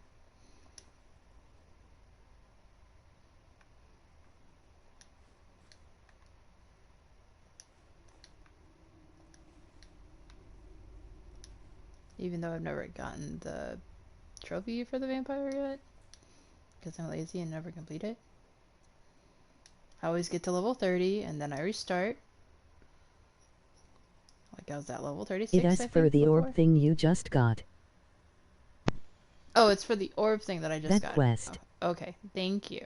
Even though I've never gotten the trophy for the vampire yet, because I'm lazy and never complete it. I always get to level 30 and then I restart. Like I was at level 36, It is I for think, the before. orb thing you just got. Oh, it's for the orb thing that I just That got. quest. Oh, okay, thank you.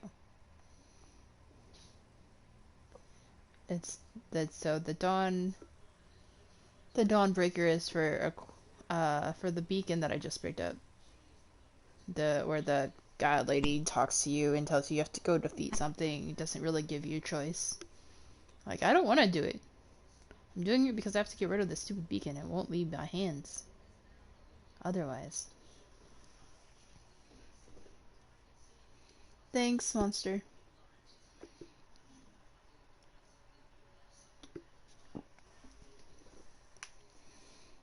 It's that so the Dawnbreaker is for the beacon that I just picked up. Where the god lady talks to you and tells you have to go defeat something. It doesn't really give you a choice. Like, I don't want to do it. I'm doing it because I have to get rid of this stupid beacon. It won't leave my hands otherwise. Thanks, monster.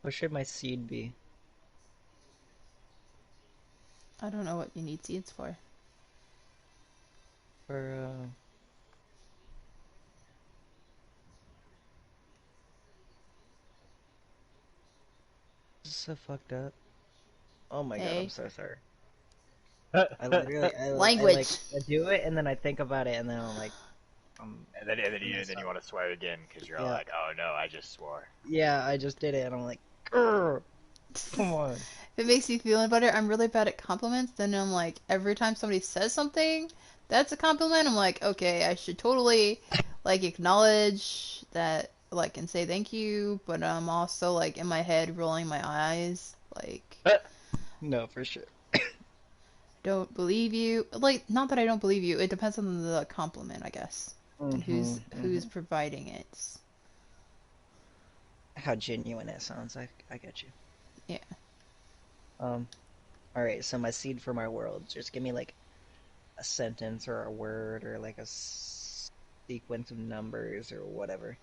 What should my seed be? I don't know what you need seeds for. For, This is so fucked up. Oh my god, I'm Hey. so sorry. I literally, Language. I do it, and then I think about it, and then I'm like, And then you want to swear again because you're all Yeah. like, oh no, I just swore. yeah, I just did it, and I'm like, grr, come on. If it makes you feel better, I'm really bad at compliments. Then I'm like, every time somebody says something that's a compliment, I'm like, okay, I should totally like acknowledge that, like, and say thank you. But I'm also like in my head rolling my eyes, like, No, for sure. don't believe you. Like, not that I don't believe you. It depends on the compliment, I guess, and who's providing it. How genuine it sounds. I get you. Yeah. Alright, so my seed for my world. Just give me like a sentence or a word or like a sequence of numbers or whatever.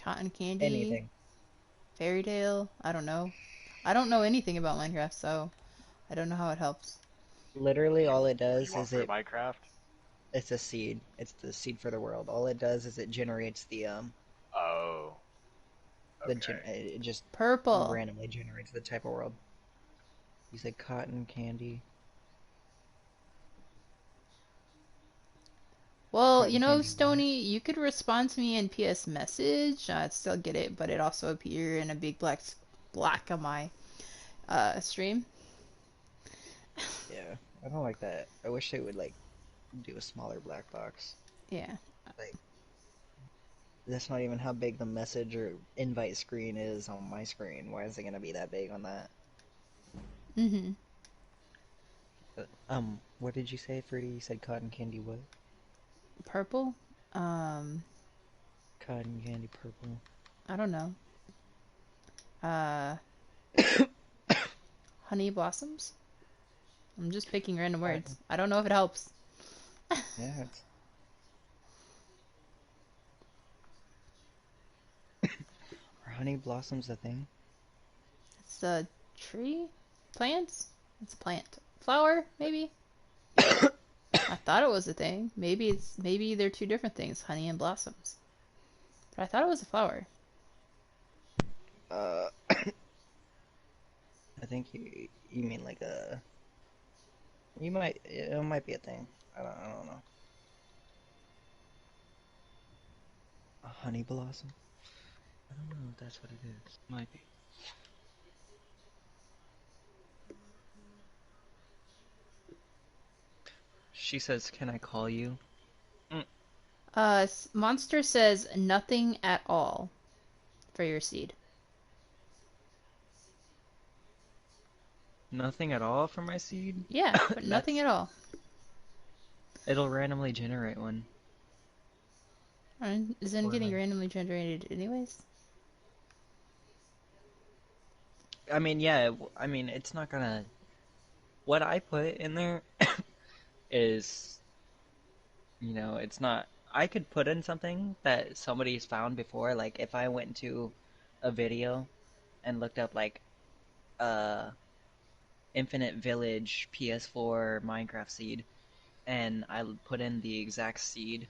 Cotton candy. Anything. Fairy tale. I don't know. I don't know anything about Minecraft, so I don't know how it helps. Literally all it does is it Minecraft? it's a seed. It's the seed for the world. All it does is it generates the Oh. Okay. it just Purple. randomly generates the type of world. You said cotton candy. Well, Cotton you know, candy what? Stony, you could respond to me in PS message. I'd still get it, but it also appear in a big black on my stream. Yeah, I don't like that. I wish they would like do a smaller black box. Yeah. Like that's not even how big the message or invite screen is on my screen. Why is it gonna be that big on that? Mhm. What did you say, Fruity? You said cotton candy what? Purple. Cotton candy purple. I don't know. Uh, honey blossoms. I'm just picking random words. I don't know if it helps. Yeah. It's... Are honey blossoms a thing? It's a tree, plants. It's a plant, flower maybe. I thought it was a thing. Maybe they're two different things, honey and blossoms. But I thought it was a flower. I think you mean like a. It might be a thing. I don't know. A honey blossom? I don't know if that's what it is. Might be. She says, "Can I call you?" Monster says nothing at all for your seed. Nothing at all for my seed? Yeah, but nothing at all. It'll randomly generate one. Isn't it getting randomly generated anyways? I mean, yeah, I mean, it's not gonna... What I put in there is, you know, it's not... I could put in something that somebody's found before, like if I went into a video and looked up like Infinite Village PS4 Minecraft seed, and I put in the exact seed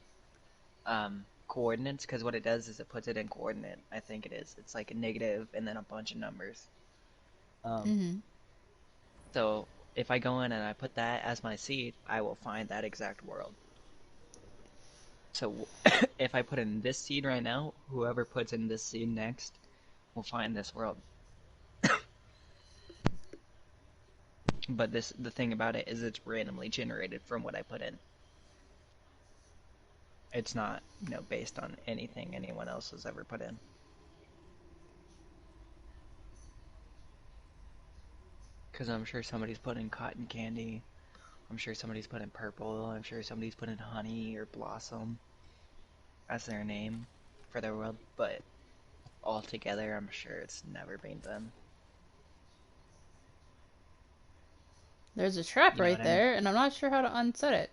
coordinates, because what it does is it puts it in coordinate. I think it is. It's like a negative and then a bunch of numbers. So if I go in and I put that as my seed, I will find that exact world. So if I put in this seed right now, whoever puts in this seed next will find this world. But the thing about it is it's randomly generated from what I put in. It's not, you know, based on anything anyone else has ever put in. Because I'm sure somebody's put in cotton candy. I'm sure somebody's put in purple. I'm sure somebody's put in honey or blossom as their name for their world. But altogether, I'm sure it's never been done. There's a trap You know right what I mean? there, and I'm not sure how to unset it.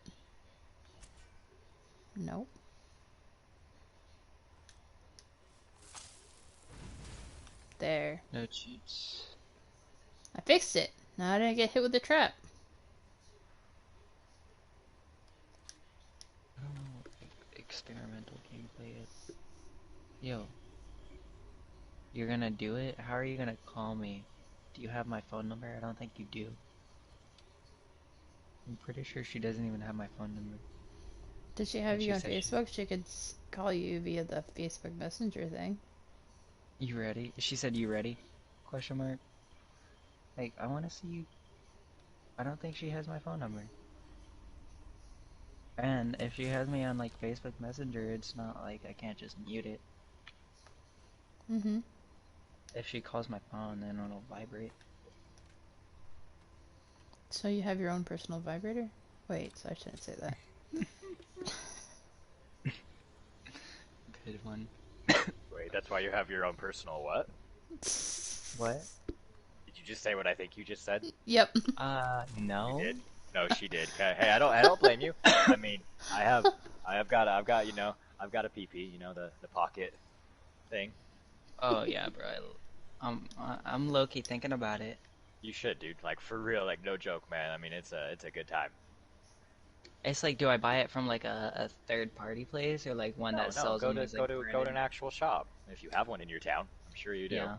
Nope. There. No cheats. I fixed it. Now I didn't get hit with the trap. I don't know what experimental gameplay is. Yo. You're gonna do it? How are you gonna call me? Do you have my phone number? I don't think you do. I'm pretty sure she doesn't even have my phone number. Did she have And you she on said Facebook? She could call you via the Facebook Messenger thing. You ready? She said, "You ready?" Question mark. Like, I want to see you. I don't think she has my phone number. And if she has me on, like, Facebook Messenger, it's not like I can't just mute it. If she calls my phone, then it'll vibrate. So you have your own personal vibrator? Wait, so I shouldn't say that. Good one. Wait, that's why you have your own personal what? What? Did you just say what I think you just said? Yep. No. You did? No, she did. Okay. Hey, I don't blame you. I mean, I've got a PP, you know, the pocket thing. Oh yeah, bro. I'm low-key thinking about it. You should, dude. Like for real, like no joke, man. I mean, it's a good time. It's like, do I buy it from like a third-party place or like one that sells go them to as go like to branded? go to an actual shop if you have one in your town. I'm sure you do. Yeah.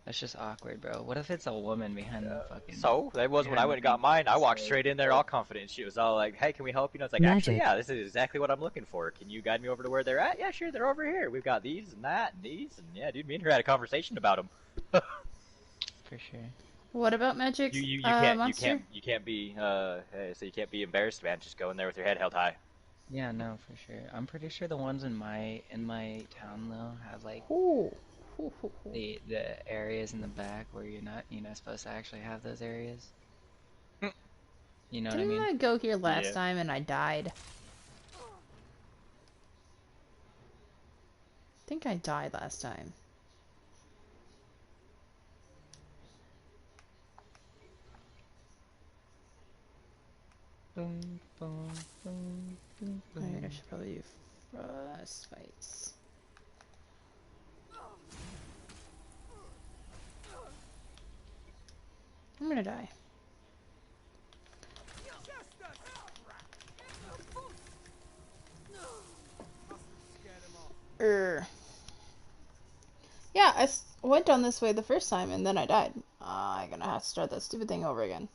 That's just awkward, bro. What if it's a woman behind the fucking... So, that was when I went and got mine. I walked straight in there all confident. She was all like, hey, can we help you? And I was like, actually, yeah, this is exactly what I'm looking for. Can you guide me over to where they're at? Yeah, sure, they're over here. We've got these and that and these. And yeah, dude, me and her had a conversation about them. For sure. What about magic? You Monster? can't be, hey, so you can't be embarrassed, man. Just go in there with your head held high. Yeah, no, for sure. I'm pretty sure the ones in my town though have like the areas in the back where you're not supposed to actually have those areas. You know what I mean? Didn't I go here last time and I died? I think I died last time. Boom, boom, boom, boom, boom. Alright, I should probably do frostbites. I'm gonna die. Yeah, I went down this way the first time and then I died. I'm gonna have to start that stupid thing over again.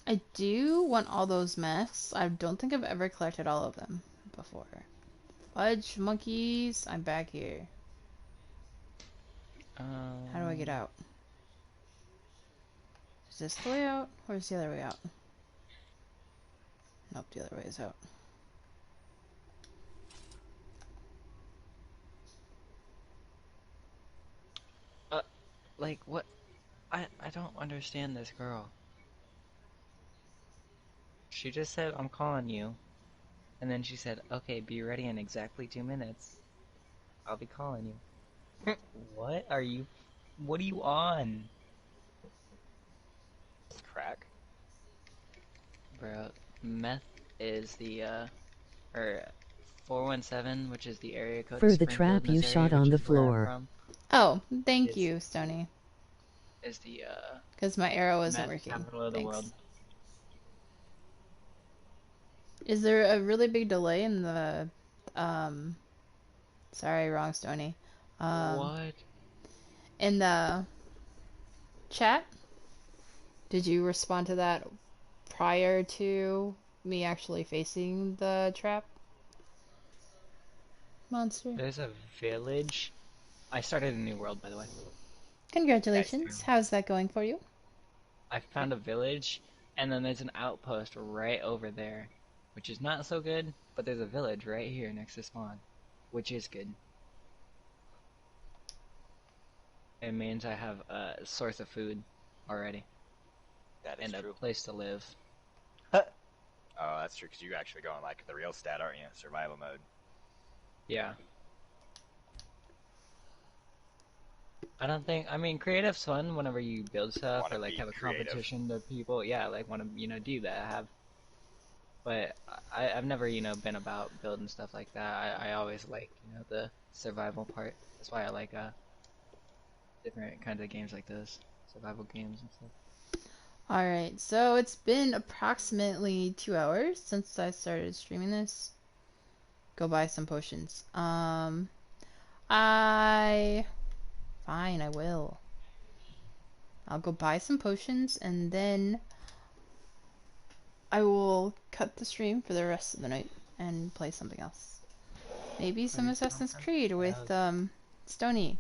I do want all those masks. I don't think I've ever collected all of them before. Fudge monkeys, I'm back here. How do I get out? Is this the way out, or is the other way out? Nope, the other way is out. Like, what? I don't understand this girl. She just said, I'm calling you. And then she said, okay, be ready in exactly 2 minutes. I'll be calling you. What are you on? Crack. Bro, meth is the, or 417, which is the area code For of the Springfield, trap you Missouri, shot on which the is where I'm floor. from, Oh, thank is, you, Stony. is the, Because my arrow isn't meth working. capital of the Thanks. world. Is there a really big delay in the, sorry, wrong Stony. What? In the chat? Did you respond to that prior to me actually facing the trap monster? There's a village. I started a new world, by the way. Congratulations. How's that going for you? I found a village, and then there's an outpost right over there, which is not so good, but there's a village right here next to spawn, which is good. It means I have a source of food already. That is and true. A place to live. Oh, that's true, because you actually go on, like, the real stat, aren't you? Survival mode. Yeah. I mean, creative's fun whenever you build stuff or, like, have a competition to people. Yeah, like, want to, do that. But I've never, been about building stuff like that. I always like, the survival part. That's why I like, different kinds of games like this. Survival games and stuff. Alright, so it's been approximately 2 hours since I started streaming this. Go buy some potions. Fine, I will. I'll go buy some potions and then I will cut the stream for the rest of the night and play something else. Maybe some Assassin's Creed with, Stony.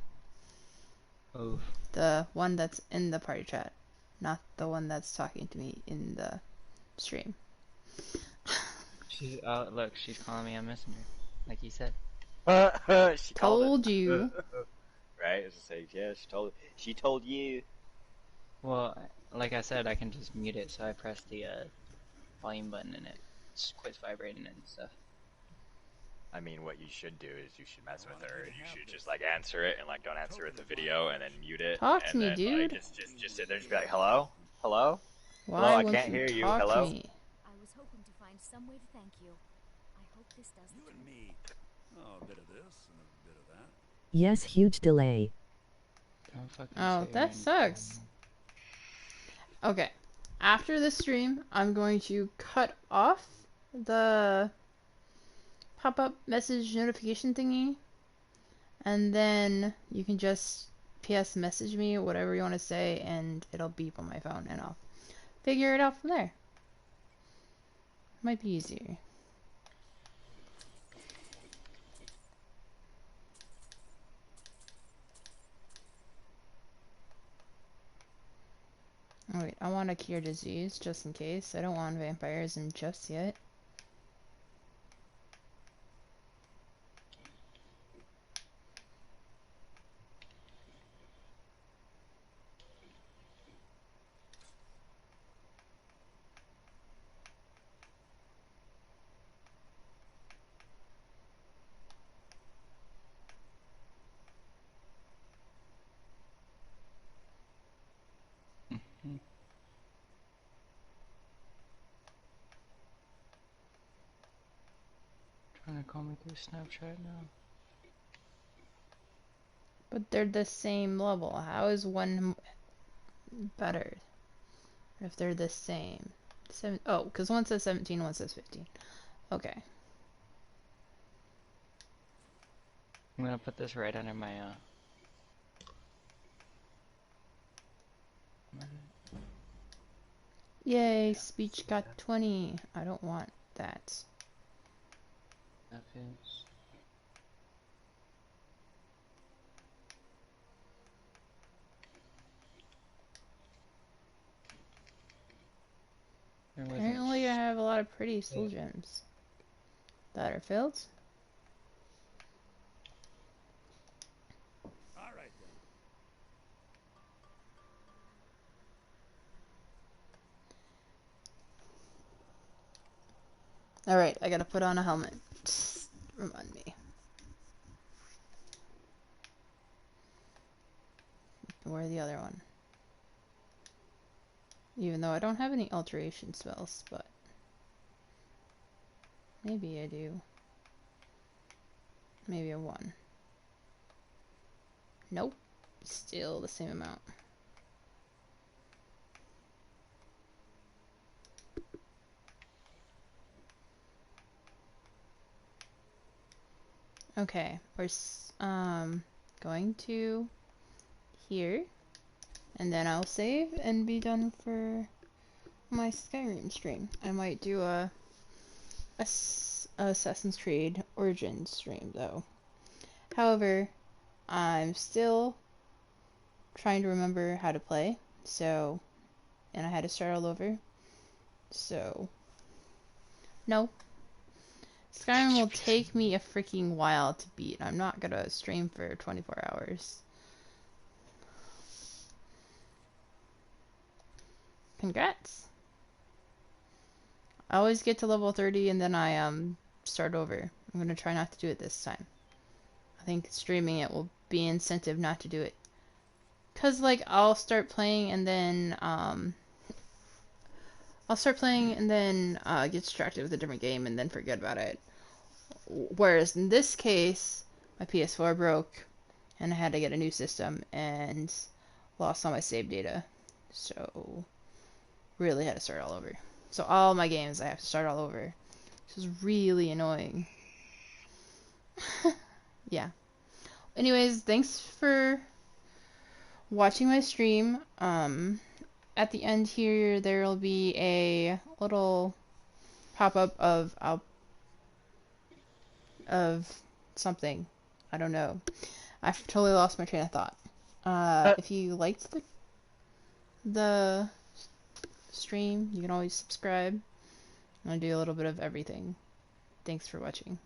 Oof. The one that's in the party chat, not the one that's talking to me in the stream. Look, she's calling me on Messenger, like you said. She told you. Right? As I say, yeah, she told you. Well, like I said, I can just mute it, so I press the volume button and it just quits vibrating and stuff. I mean, what you should do is you should mess with her. You should just like answer it and like don't answer with the video and then mute it. Talk to and me, then, dude. Like, just sit there and just be like, hello, hello, Why hello. I won't can't you hear you. talk Hello. to me? I was hoping to find some way to thank you. I hope this does You and me. Oh, a bit of this and a bit of that. Yes, huge delay. Don't fucking Oh, say that your sucks. Okay. After this stream, I'm going to cut off the pop-up message notification thingy. And then you can just PS message me, whatever you want to say, and it'll beep on my phone, and I'll figure it out from there. Might be easier. Oh, wait, I want to cure disease, just in case. I don't want vampires in just yet. Trying to call me through Snapchat now. But they're the same level. How is one better? Or if they're the same. Oh, because one says 17, one says 15. Okay. I'm gonna put this right under my Yay, speech got 20. I don't want that. that is. Apparently I have a lot of pretty soul gems that are filled. Alright then. Alright, I gotta put on a helmet. Remind me. Where's the other one? Even though I don't have any alteration spells, but maybe I do. Maybe a 1. Nope. Still the same amount. Okay, we're going to here, and then I'll save and be done for my Skyrim stream. I might do a Assassin's Creed Origins stream though. However, I'm still trying to remember how to play, so, and I had to start all over, so, no. Skyrim will take me a freaking while to beat. I'm not gonna stream for 24 hours. Congrats! I always get to level 30 and then I start over. I'm gonna try not to do it this time. I think streaming it will be incentive not to do it. Cause like I'll start playing and then get distracted with a different game and then forget about it. Whereas in this case, my PS4 broke and I had to get a new system and lost all my save data. So really had to start all over. So all my games I have to start all over. This is really annoying. Yeah. Anyways, thanks for watching my stream. At the end here there will be a little pop-up of something. I don't know. I've totally lost my train of thought. If you liked the stream, you can always subscribe. I'm gonna do a little bit of everything. Thanks for watching.